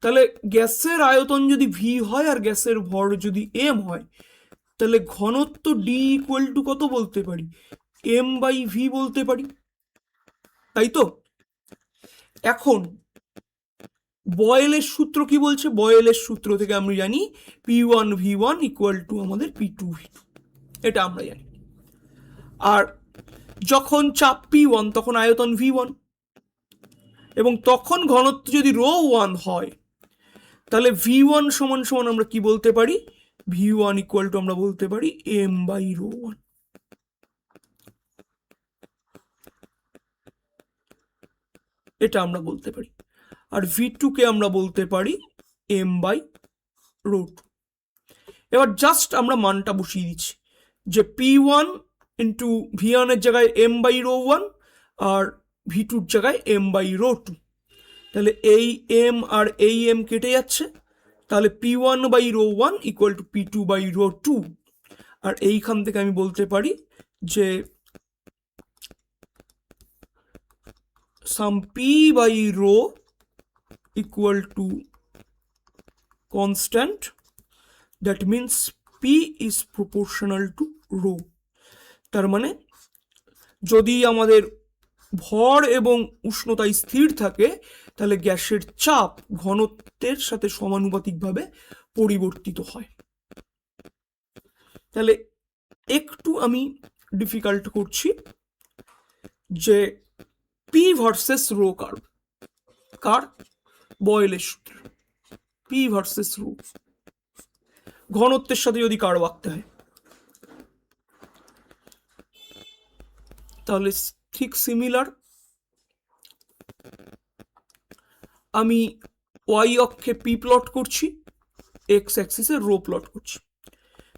তাহলে গ্যাসের আয়তন যদি ভি হয় আর গ্যাসের ভর যদি এম হয়, তাহলে ঘনত্ব ডি ইকুয়াল টু কত বলতে পারি, এম বাই ভি বলতে পারি, তাই তো? এখন বয়েলের সূত্র কি বলছে? বয়েলের সূত্র থেকে আমরা জানি P1 V1 ইকুয়াল টু আমাদের P2 V2, এটা আমরা জানি। আর যখন চাপ P1 তখন আয়তন V1, এবং তখন ঘনত্ব যদি ρ1 হয়, তাহলে V1 সমান সমান আমরা কি বলতে পারি, V1 ইকুয়াল টু আমরা বলতে পারি M বাই ρ1। এটা আমরা বলতে পারি। আর V2 কে আমরা বলতে পারি M বাই ρ2। এবার জাস্ট আমরা মানটা বসিয়ে দিচ্ছি যে P1 ইন্টু V1 এর জায়গায় M বাই ρ1 আর V2 এর জায়গায় M বাই ρ2। তাহলে এই M আর এই M কেটে যাচ্ছে, তাহলে P1 by ρ1 equal to P2 by ρ2। আর এইখান থেকে আমি বলতে পারি যে sum P by ρ equal to constant, that means P is proportional to ρ। তার মানে যদি আমাদের ভর এবং উষ্ণতা স্থির থাকে, তাহলে গ্যাসের চাপ ঘনত্বের সাথে সমানুপাতিকভাবে পরিবর্তিত হয়। তাহলে একটু আমি ডিফিকাল্ট করছি যে পি ভার্সেস রো কার্ভ, কার? বয়েলের সূত্র। পি ভার্সেস রো ঘনত্বের সাথে যদি কার্ভ আঁকতে হয়, তাহলে ঠিক সিমিলার। আমি ওয়াই অক্ষে পি প্লট করছি, এক্স অ্যাক্সিসে রো প্লট করছি।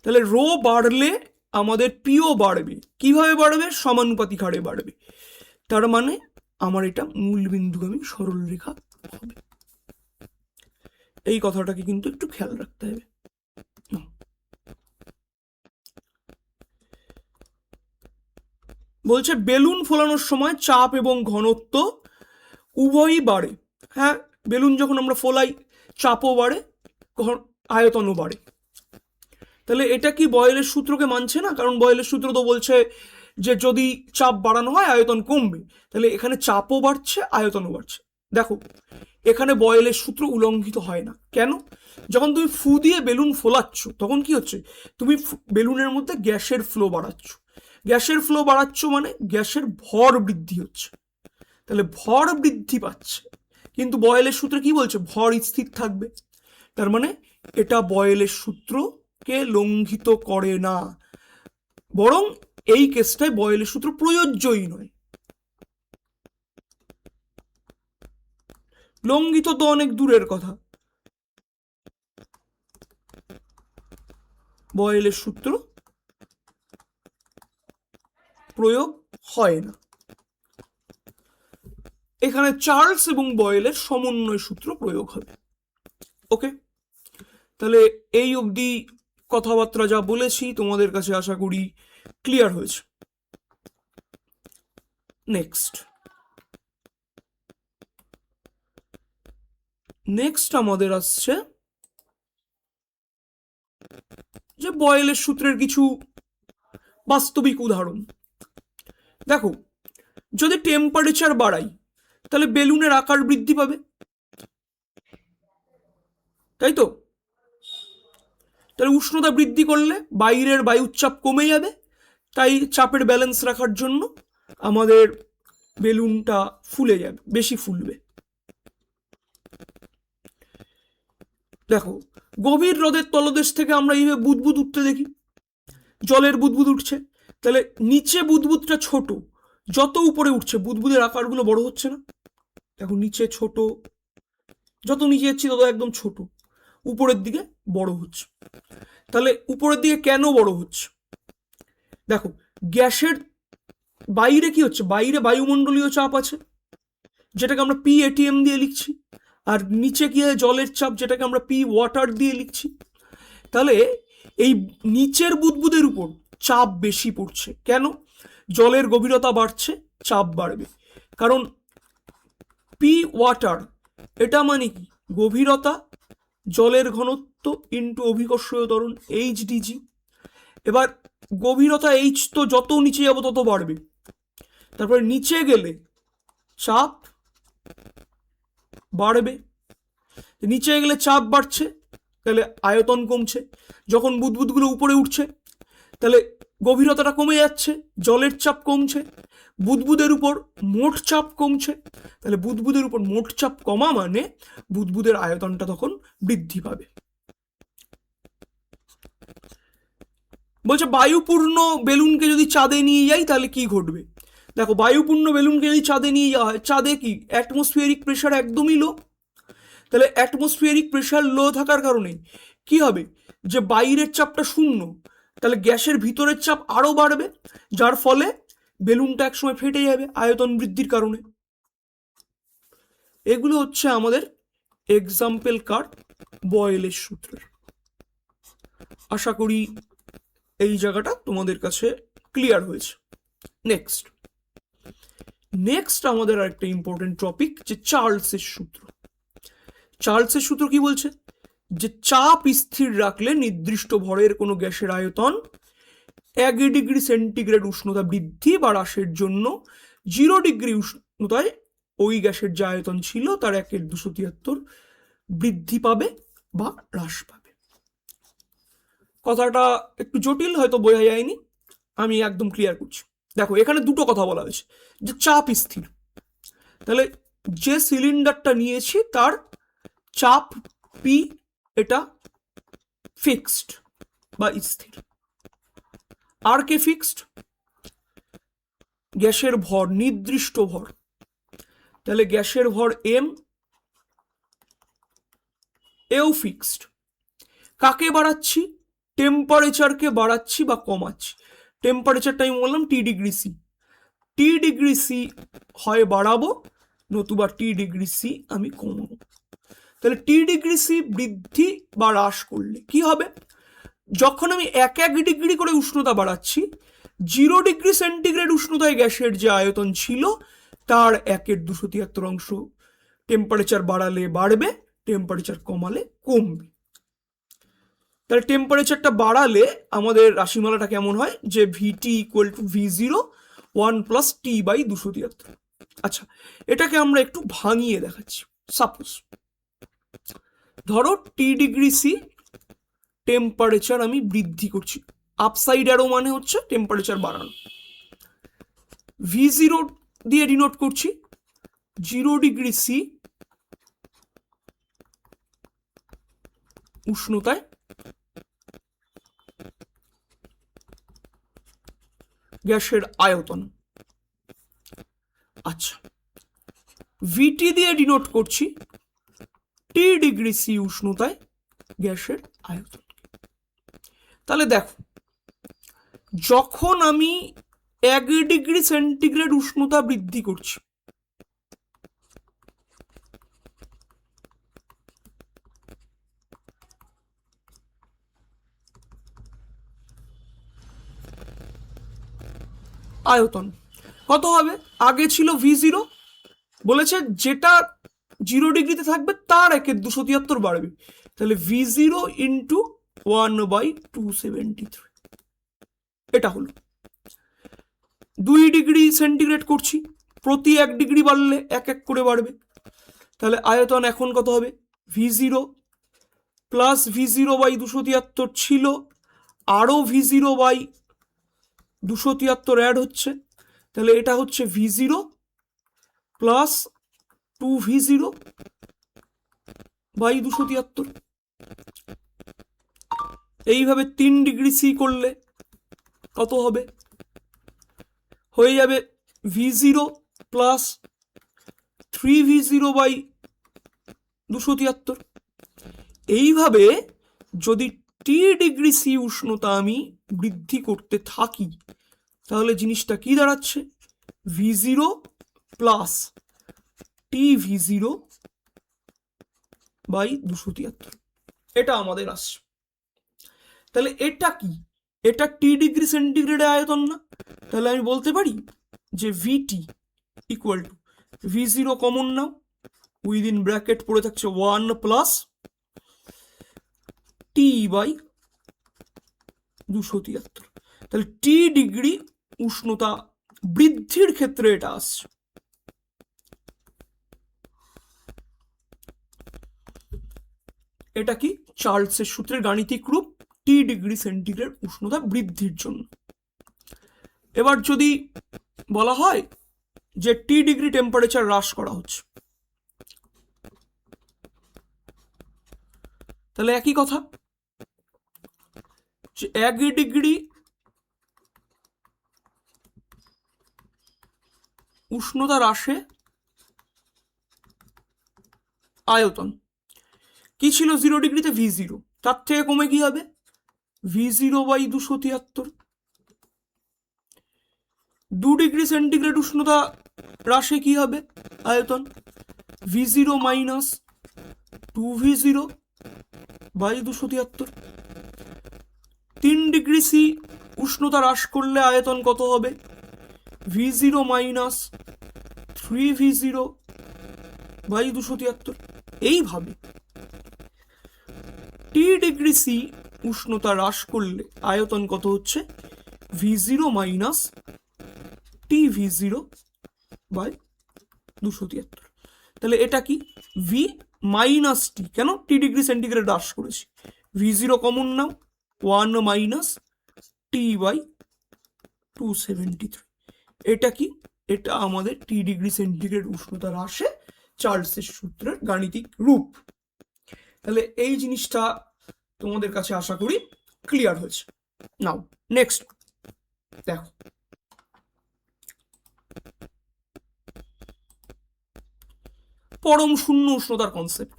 তাহলে রো বাড়লে আমাদের পিও বাড়বে। কিভাবে বাড়বে? সমানুপাতিক হারে বাড়বে। তার মানে আমার এটা মূলবিন্দুগামী সরল রেখা হবে। এই কথাটাকে কিন্তু একটু খেয়াল রাখতে হবে। বলছে বেলুন ফোলানোর সময় চাপ এবং ঘনত্ব উভয়ই বাড়ে। হ্যাঁ, বেলুন যখন আমরা ফোলাই চাপও বাড়ে, আয়তনও বাড়ে। তাহলে এটা কি বয়েলের সূত্রকে মানছে না? কারণ বয়েলের সূত্র তো বলছে যে যদি চাপ বাড়ানো হয় আয়তন কমবে, তাহলে এখানে চাপও বাড়ছে আয়তনও বাড়ছে। দেখো এখানে বয়েলের সূত্র উল্লঙ্ঘিত হয় না। কেন? যখন তুমি ফু দিয়ে বেলুন ফোলাচ্ছ তখন কি হচ্ছে, তুমি বেলুনের মধ্যে গ্যাসের ফ্লো বাড়াচ্ছ। গ্যাসের ফ্লো বাড়াচ্ছ মানে গ্যাসের ভর বৃদ্ধি হচ্ছে, তাহলে ভর বৃদ্ধি পাচ্ছে। কিন্তু বয়েলের সূত্রে কি বলছে, ভর স্থির থাকবে। তার মানে এটা বয়েলের সূত্রকে লঙ্ঘিত করে না, বরং এই কেসটায় বয়েলের সূত্র প্রযোজ্যই নয়। লঙ্ঘিত তো অনেক দূরের কথা, বয়েলের সূত্র প্রয়োগ হয় না। এখানে চার্লস এবং বয়েলের সমন্বয় সূত্র প্রয়োগ হবে। ওকে, তাহলে এই অবধি কথাবার্তা যা বলেছি তোমাদের কাছে আশা করি ক্লিয়ার হয়েছে। নেক্সট আমাদের আসছে যে বয়েলের সূত্রের কিছু বাস্তবিক উদাহরণ। দেখো যদি টেম্পারেচার বাড়াই তাহলে বেলুনের আকার বৃদ্ধি পাবে, তাই তো? তাহলে উষ্ণতা বৃদ্ধি করলে বাইরের বায়ুর চাপ কমে যাবে, তাই চাপের ব্যালেন্স রাখার জন্য আমাদের বেলুনটা ফুলে যাবে, বেশি ফুলবে। দেখো গভীর হ্রদের তলদেশ থেকে আমরা এইভাবে বুদবুদ উঠতে দেখি, জলের বুদবুদ উঠছে, তাহলে নিচে বুদবুদটা ছোট, যত উপরে উঠছে বুদবুদের আকারগুলো বড় হচ্ছে না? দেখো নিচে ছোট, যত নিচে যাচ্ছি তত একদম ছোট, উপরের দিকে বড় হচ্ছে। তাহলে উপরের দিকে কেন বড় হচ্ছে? দেখো গ্যাসের বাইরে কি হচ্ছে, বাইরে বায়ুমণ্ডলীয় চাপ আছে যেটাকে আমরা পি এটিএম দিয়ে লিখছি, আর নিচে কি হয়, জলের চাপ যেটাকে আমরা পি ওয়াটার দিয়ে লিখছি। তাহলে এই নিচের বুদবুদের উপর চাপ বেশি পড়ছে। কেন? জলের গভীরতা বাড়ছে, চাপ বাড়বে। কারণ পি ওয়াটার এটা মানে কি, গভীরতা জলের ঘনত্ব ইন্টু অভিকর্ষীয় ত্বরণ এইচডিজি। এবার গভীরতা এইচ তো যত নিচে যাবো তত বাড়বে, তারপরে নিচে গেলে চাপ বাড়বে, নিচে গেলে চাপ বাড়ছে তাহলে আয়তন কমছে। যখন বুদবুদগুলো উপরে উঠছে তাহলে গভীরতাটা কমে যাচ্ছে, জলের চাপ কমছে, বুদবুদের উপর মোট চাপ কমছে, তাহলে বুদবুদের উপর মোট চাপ কমা মানে বুদবুদের আয়তনটা তখন বৃদ্ধি পাবে। বলছে বায়ুপূর্ণ বেলুনকে যদি চাঁদে নিয়ে যাই তাহলে কি ঘটবে? দেখো বায়ুপূর্ণ বেলুনকে যদি চাঁদে নিয়ে যাওয়া হয়, চাঁদে কি অ্যাটমসফিয়ারিক প্রেশার একদমই লো, তাহলে অ্যাটমসফিয়ারিক প্রেশার লো থাকার কারণে কি হবে, যে বাইরের চাপটা শূন্য, তাহলে গ্যাসের ভিতরের চাপ আরো বাড়বে, যার ফলে বেলুনটা একসময় ফেটে যাবে আয়তন বৃদ্ধির কারণে। এগুলো হচ্ছে আমাদের এক্সাম্পল কার্ড বয়েলের সূত্রের। আশা করি এই জায়গাটা তোমাদের কাছে ক্লিয়ার হয়েছে। নেক্সট আমাদের আরেকটা ইম্পর্টেন্ট টপিক, যে চার্লসের সূত্র। চার্লসের সূত্র কি বলছে, যে চাপ স্থির রাখলে নির্দিষ্ট ভরের কোনো গ্যাসের আয়তন 1 ডিগ্রি সেন্টিগ্রেড উষ্ণতা বৃদ্ধি বা হ্রাসের জন্য 0 ডিগ্রি উষ্ণতায় ওই গ্যাসের যে আয়তন ছিল তার 1/273 বৃদ্ধি পাবে বা হ্রাস পাবে। কথাটা একটু জটিল, হয়তো বোঝা যায়নি, আমি একদম ক্লিয়ার করছি। দেখো এখানে দুটো কথা বলা হয়েছে, যে চাপ স্থির, তাহলে যে সিলিন্ডারটা নিয়েছি তার চাপ পি এটা ফিক্সড বা স্থির, আর কে ফিক্সড, গ্যাসের ভর, নির্দিষ্ট ভর, তাহলে গ্যাসের ভর এম, এও ফিক্সড। কাকে বাড়াচ্ছি, টেম্পারেচারকে বাড়াচ্ছি বা কমাচ্ছি। টেম্পারেচারটা আমি বললাম T degree C, T degree C হয় বাড়াবো, নতুবা টি ডিগ্রি সি আমি কমাবো। তাহলে টি ডিগ্রি সি বৃদ্ধি বা হ্রাস করলে কি হবে, যখন আমি 1 ডিগ্রি করে উষ্ণতা বাড়াচ্ছি, 0 ডিগ্রি সেন্টিগ্রেড উষ্ণতায় গ্যাসের যে আয়তন ছিল তার 1/273 অংশ টেম্পারেচার বাড়ালে বাড়বে, টেম্পারেচার কমালে কমবে। তাহলে টেম্পারেচারটা বাড়ালে আমাদের রাশিমালাটা কেমন হয়, যে ভিটি ইকুয়াল টু V0 1+T/273। আচ্ছা, এটাকে আমরা একটু ভাঙিয়ে দেখাচ্ছি। সাপোজ ধরো T°C টেম্পারেচার আমি বৃদ্ধি করছি, আপসাইড অ্যারো মানে হচ্ছে টেম্পারেচার বাড়ানো। V0 দিয়ে ডিনোট করছি 0°C উষ্ণতায় গ্যাসের আয়তন। আচ্ছা, ভিটি দিয়ে ডিনোট করছি T°C উষ্ণতায় গ্যাসের আয়তন। তাহলে দেখো, যখন আমি 1°C উষ্ণতা বৃদ্ধি করছি, আয়তন কত হবে? আগে ছিল V0, বলেছে যেটা 0°তে থাকবে তার 1/273 বাড়বে, তাহলে V0 ইন্টু 1/273, এটা হলো। 2°C করছি, প্রতি 1° বাড়লে 1 করে বাড়বে, তাহলে আয়তন এখন কত হবে? V0 প্লাস V0/273 ছিল, আরও V0/273 অ্যাড হচ্ছে, তাহলে এটা হচ্ছে V0 প্লাস 2V0/273। এইভাবে 3°C করলে কত হবে? হয়ে যাবে V0 প্লাস 3V0/273। এইভাবে যদি T°C উষ্ণতা আমি বৃদ্ধি করতে থাকি, তাহলে জিনিসটা কি দাঁড়াচ্ছে? V0 প্লাস TV0/273, এটা আমাদের আসছে। তাহলে এটা কি? এটা T°C আয়তন না? তাহলে আমি বলতে পারি যে VT equal to V0 common now, within bracket পড়ে থাকছে 1 প্লাস T/273। তাহলে T° উষ্ণতা বৃদ্ধির ক্ষেত্রে এটা আসছে। এটা কি? চার্লসের সূত্রের গাণিতিক রূপ T°C উষ্ণতা বৃদ্ধির জন্য। এবার যদি বলা হয় যে T° টেম্পারেচার হ্রাস করা হচ্ছে, তাহলে একই কথা, যে 1° উষ্ণতা হ্রাসে আয়তন কি ছিল? 0°তে V0, তার থেকে কমে কি হবে? V0/273। 2°C উষ্ণতা হ্রাসে কি হবে আয়তন? V0 minus 2V0/273। 3°C উষ্ণতা হ্রাস করলে আয়তন কত হবে? V0 minus 3V0/273। এইভাবে T°C উষ্ণতা হ্রাস করলে আয়তন কত হচ্ছে? V0 minus TV0/273। তাহলে এটা কি? V মাইনাস T, কেন? T°C হ্রাস করেছি, V0 কমন নাও, 1 মাইনাস T/273। এটা কি? এটা আমাদের T°C উষ্ণতা হ্রাসে চার্লসের সূত্রের গাণিতিক রূপ। তাহলে এই জিনিসটা তোমাদের কাছে আশা করি ক্লিয়ার হয়েছে। নাও নেক্সট দেখো, পরম শূন্য উষ্ণতার কনসেপ্ট।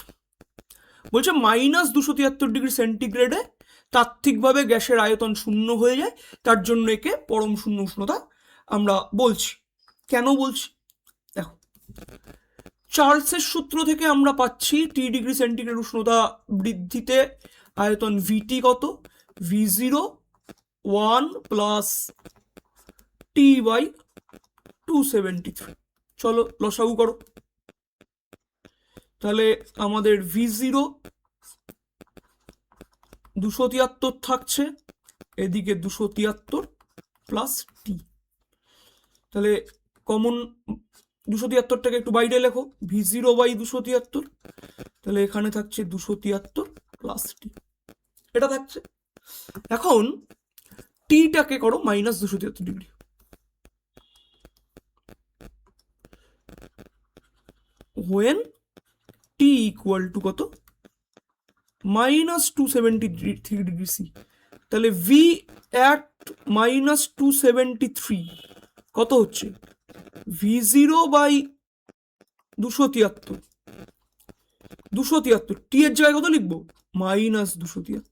বলছে -273°C তাত্ত্বিকভাবে গ্যাসের আয়তন শূন্য হয়ে যায়, তার জন্য একে পরম শূন্য উষ্ণতা আমরা বলছি। কেন বলছি দেখো, চার্লসের সূত্র থেকে আমরা পাচ্ছি T°C উষ্ণতা বৃদ্ধিতে আয়তন VT কত? V0 1 plus T/273। চলো লসাগু করো। তাহলে আমাদের V0 273 থাকছে, এদিকে 273 প্লাস টি। তাহলে কমন 273টাকে একটু বাইরে লেখো, V0/273, তাহলে এখানে থাকছে 273 প্লাস টি, এটা থাকছে। এখন টিটাকে করো -273 degree. when t equal to কত, -273 ডিগ্রি সি, তাহলে v at -273 কত হচ্ছে, V0/273, 273 টি এর জায়গায় কত লিখবো, -273।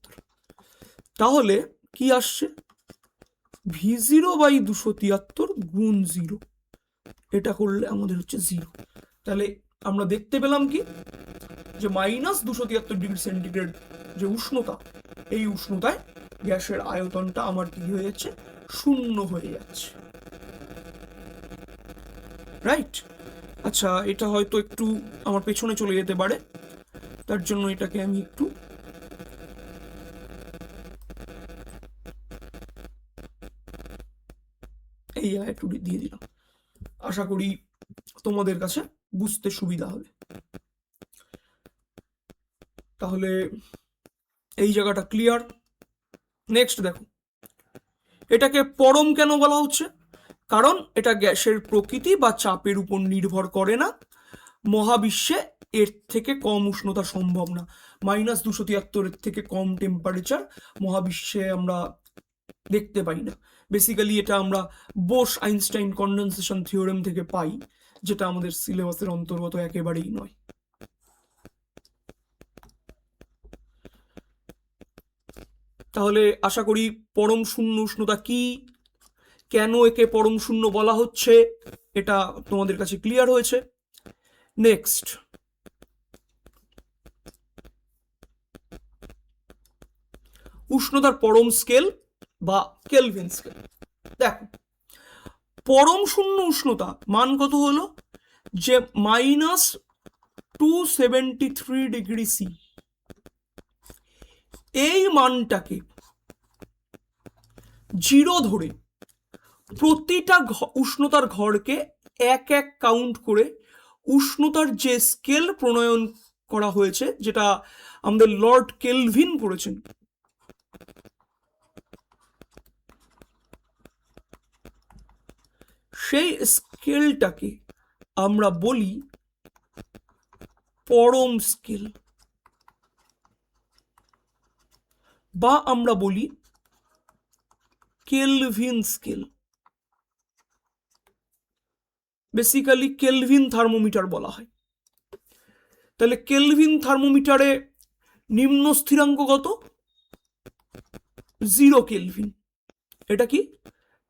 তাহলে কি আসছে, V0/273 গুণ 0, এটা করলে আমাদের হচ্ছে 0। তাহলে আমরা দেখতে পেলাম কি, যে -273 ডিগ্রি সেন্টিগ্রেড যে উষ্ণতা, এই উষ্ণতায় গ্যাসের আয়তনটা আমার কি হয়ে যাচ্ছে, শূন্য হয়ে যাচ্ছে, রাইট। আচ্ছা, এটা হয়তো একটু আমার পেছনে চলে যেতে পারে, তার জন্য এটাকে আমি একটু এই একটু দিয়ে দিলাম, আশা করি তোমাদের কাছে বুঝতে সুবিধা হবে। তাহলে এই জায়গাটা ক্লিয়ার। নেক্সট দেখো, এটাকে পরম কেন বলা হচ্ছে, কারণ এটা গ্যাসের প্রকৃতি বা চাপের উপর নির্ভর করে না, মহাবিশ্বে এর থেকে কম উষ্ণতা সম্ভব না, -273 থেকে কম টেম্পারেচার মহাবিশ্বে আমরা দেখতে পাই না। বেসিক্যালি এটা আমরা বোস আইনস্টাইন কন্ডেনসেশন থিওরেম থেকে পাই, যেটা আমাদের সিলেবাসের অন্তর্গত একেবারেই নয়। তাহলে আশা করি পরম শূন্য উষ্ণতা কি, কেন একে পরম শূন্য বলা হচ্ছে, এটা তোমাদের কাছে ক্লিয়ার হয়েছে। নেক্সট, উষ্ণতার পরম স্কেল বা কেলভিন স্কেল। দেখো, পরম শূন্য উষ্ণতা মান কত হলো, যে -273 ডিগ্রি সি, এই মানটাকে 0 ধরে প্রতিটা উষ্ণতার ঘরকে এক এক কাউন্ট করে উষ্ণতার যে স্কেল প্রণয়ন করা হয়েছে, যেটা আমাদের লর্ড কেলভিন করেছেন, সেই স্কেলটাকে আমরা বলি পরম স্কেল, বা আমরা বলি Kelvin scale. Basically Kelvin thermometer বলা হয়। তাহলে কেলভিন থার্মোমিটারে নিম্ন স্থিরাঙ্ক কত, 0 কেলভিন, এটা কি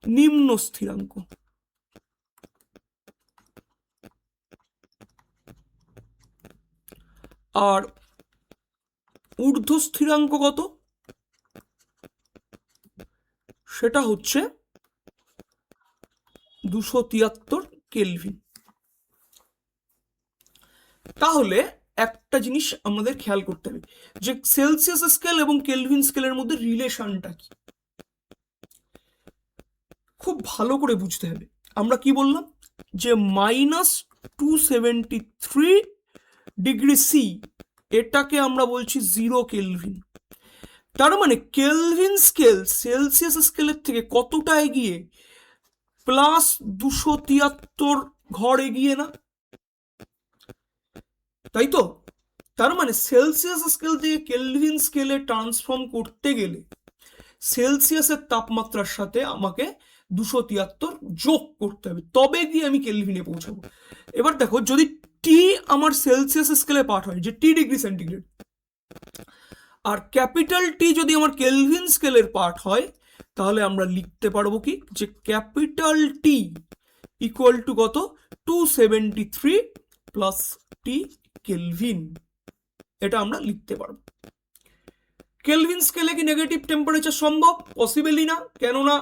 নিম্ন স্থিরাঙ্ক। আর ঊর্ধ্ব স্থিরাঙ্ক কত, সেটা হচ্ছে 273 কেলভিন। তাহলে একটা জিনিস আমাদের খেয়াল করতে হবে, যে সেলসিয়াস স্কেল এবং কেলভিন স্কেলের মধ্যে রিলেশনটা কি, খুব ভালো করে বুঝতে হবে। আমরা কি বললাম, যে -273 ডিগ্রি সি, এটাকে আমরা বলছি 0 কেলভিন। তার মানে কেলভিন স্কেল সেলসিয়াস স্কেলের থেকে কতটা এগিয়ে, +273 ঘর এগিয়ে না, তাই তো। তার মানে সেলসিয়াস স্কেল থেকে কেলভিন স্কেলে ট্রান্সফর্ম করতে গেলে সেলসিয়াসের তাপমাত্রার সাথে আমাকে 273 যোগ করতে হবে, তবে গিয়ে আমি কেলভিনে পৌঁছাবো। এবার দেখো, যদি টি আমার সেলসিয়াস স্কেলে পার্ট হয়, যে টি ডিগ্রি সেন্টিগ্রেড, আর ক্যাপিটাল টি যদি আমার কেলভিন স্কেলের পার্ট হয়, তাহলে আমরা লিখতে পারবো কি, যে ক্যাপিটাল টি ইকুয়াল টু কত, 273 প্লাস টি কেলভিন, এটা আমরা লিখতে পারবো। কেলভিন স্কেলে কি নেগেটিভ টেম্পারেচার সম্ভব, পসিবলই না, কেননা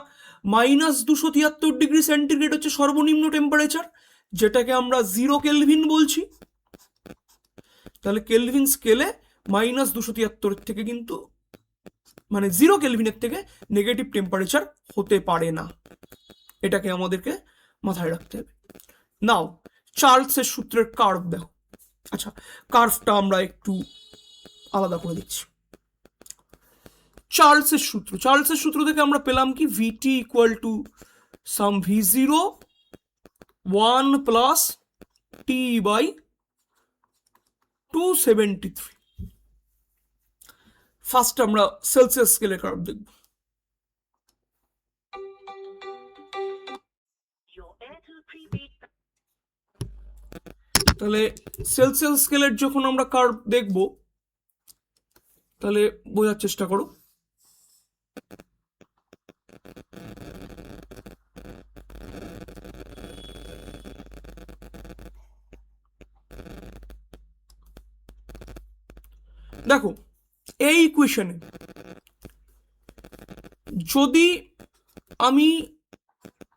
-273 ডিগ্রি সেন্টিগ্রেড হচ্ছে সর্বনিম্ন টেম্পারেচার, যেটাকে আমরা 0 কেলভিন বলছি। তাহলে কেলভিন স্কেলে -273 থেকে কিন্তু মানে 0 কেলভিনের থেকে নেগেটিভ টেম্পারেচার হতে পারে না। এটাকে আমাদেরকে মাথায় রাখতে হবে। নাও চার্লসের সূত্রের কার্ভ দেখো। আচ্ছা, কার্ভটা আমরা একটু আলাদা করে দিচ্ছি। চার্লসের সূত্র থেকে আমরা পেলাম কি VT equal to some V0 1 plus T by 273। First আমরা সেলসিয়াস স্কেলের কার্ভ দেখব। তাহলে সেলসিয়াস স্কেলের যখন আমরা কার্ভ দেখব তাহলে বোঝার চেষ্টা করো। দেখো এই ইকুয়েশনে যদি আমি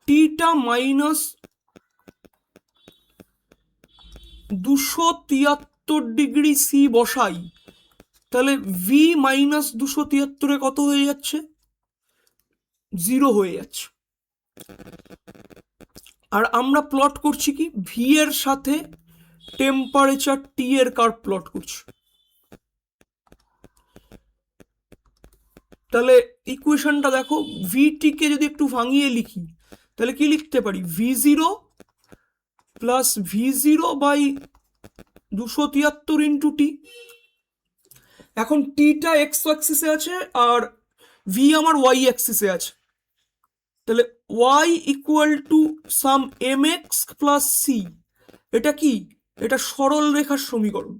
টিটা মাইনাস 273 ডিগ্রি সি বসাই, তাহলে ভি মাইনাস 273 কত হয়ে যাচ্ছে? 0 হয়ে যাচ্ছে। আর আমরা প্লট করছি কি ভি এর সাথে টেম্পারেচার টি এর কার্ভ প্লট করছি। তাহলে ইকুয়েশনটা দেখো, ভিটি কে যদি একটু ভাঙিয়ে লিখি তাহলে কি লিখতে পারি? V0 plus V0 by 273 into টি। এখন টিটা এক্স অ্যাক্সিসে আছে আর ভি আমার ওয়াই অ্যাক্সিসে আছে, তাহলে y equal to some m x plus c. এটা কি? এটা সরল রেখার সমীকরণ।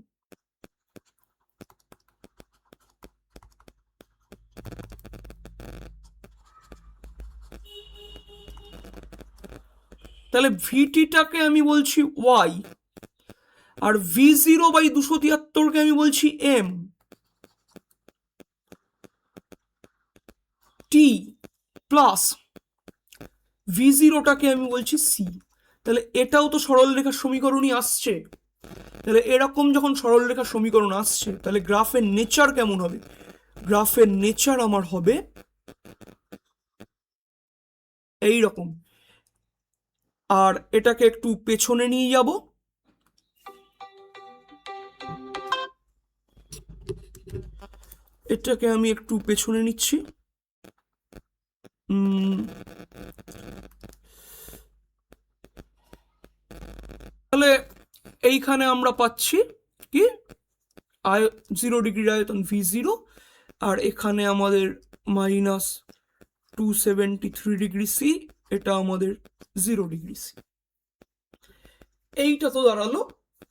তাহলে ভিটিটাকে আমি বলছি ওয়াই আর V0 বাই 273কে আমি বলছি এম, টি প্লাস V0টাকে আমি বলছি সি। তাহলে এটাও তো সরল রেখার সমীকরণই আসছে। তাহলে এরকম যখন সরল রেখার সমীকরণ আসছে তাহলে গ্রাফের নেচার কেমন হবে? গ্রাফের নেচার আমার হবে এই রকম। আর এটাকে একটু পেছনে নিয়ে যাব। এটাকে আমি একটু পেছনে নিচ্ছি। তাহলে এইখানে আমরা পাচ্ছি কি 0 ডিগ্রির আয়তন V0 আর এখানে আমাদের মাইনাস 273 ডিগ্রি সি, এটা আমাদের 0 ডিগ্রি সি। এইটা তো দাঁড়ালো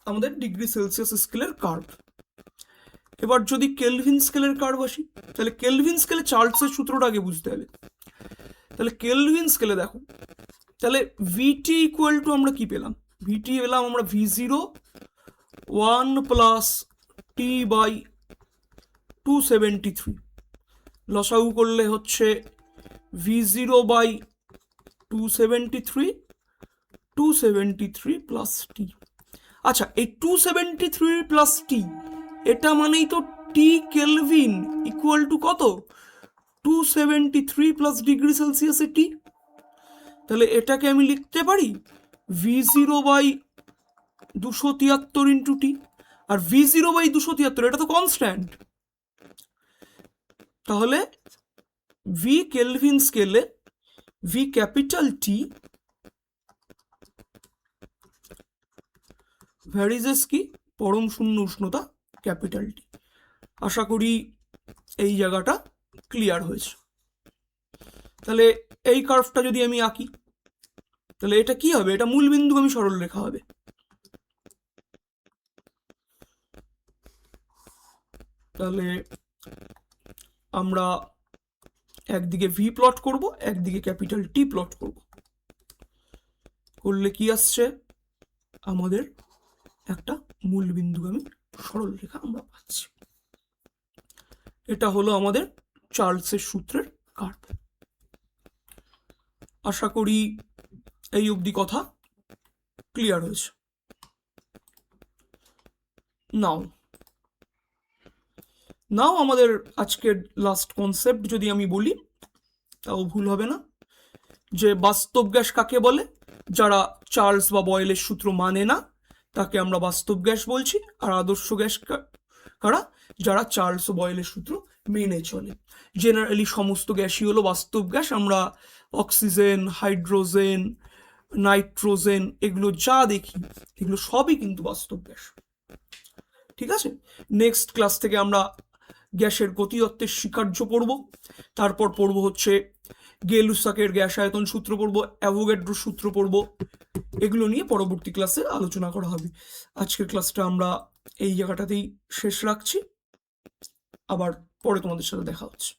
আমাদের ডিগ্রি সেলসিয়াস স্কেলের কার্ভ। এবার যদি কেলভিন স্কেলের কার্ভ আসি, তাহলে কেলভিন স্কেলে চার্লসের সূত্রটা আগে বুঝতে হবে। তাহলে কেলভিন স্কেলে দেখো, তাহলে ভিটি ইকুয়াল টু আমরা কি পেলাম? ভিটি পেলাম আমরা V0 1 প্লাস টি বাই 273। লসাগু করলে হচ্ছে V0 বাই 273 প্লাস টি। আচ্ছা, এই 273 প্লাস টি এটা মানেই তো টি কেলভিন ইকুয়াল টু কত? 273 প্লাস ডিগ্রি সেলসিয়াসে টি। তাহলে এটাকে আমি লিখতে পারি V0 বাই 273 ইন্টু টি। আর V0 বাই 273 এটা তো কনস্ট্যান্ট। তাহলে ভি কেলভিন স্কেলে ভি ক্যাপিটাল টি ভ্যারিজেস কি? পরম শূন্য উষ্ণতা ক্যাপিটাল টি। আশা করি এই জায়গাটা ক্লিয়ার হয়েছে। তাহলে এই কার্ভটা যদি আমি আঁকি তাহলে এটা কি হবে? এটা মূল বিন্দু আমি সরল রেখা হবে। তাহলে আমরা একদিকে ভি প্লট করব, একদিকে ক্যাপিটাল টি প্লট করব। করলে কি আসছে? আমাদের একটা মূল বিন্দুগামী সরল রেখা আমরা পাচ্ছি। এটা হলো আমাদের চার্লসের সূত্রের কার্ভ। আশা করি এই অবধি কথা ক্লিয়ার হয়েছে। নাও নাও আমাদের আজকের লাস্ট কনসেপ্ট যদি আমি বলি তাও ভুল হবে না, যে বাস্তব গ্যাস কাকে বলে? যারা চার্লস বা বয়েলের সূত্র মানে না তাকে আমরা বাস্তব গ্যাস বলছি। আর আদর্শ গ্যাস কারা? যারা চার্লস ও বয়েলের সূত্র মেনে চলে। জেনারেলি সমস্ত গ্যাসই হলো বাস্তব গ্যাস। আমরা অক্সিজেন, হাইড্রোজেন, নাইট্রোজেন এগুলো যা দেখি এগুলো সবই কিন্তু বাস্তব গ্যাস। ঠিক আছে, নেক্সট ক্লাস থেকে আমরা গ্যাসের গতিতত্ত্বের স্বীকার্য পড়ব, তারপর পড়ব হচ্ছে গেলুসাকের গ্যাস আয়তন সূত্র পড়ব, অ্যাভোগাড্রো সূত্র পড়ব। এগুলো নিয়ে পরবর্তী ক্লাসে আলোচনা করা হবে। আজকের ক্লাসটা আমরা এই জায়গাটাতেই শেষ রাখছি, আবার পরে তোমাদের সাথে দেখা হচ্ছে।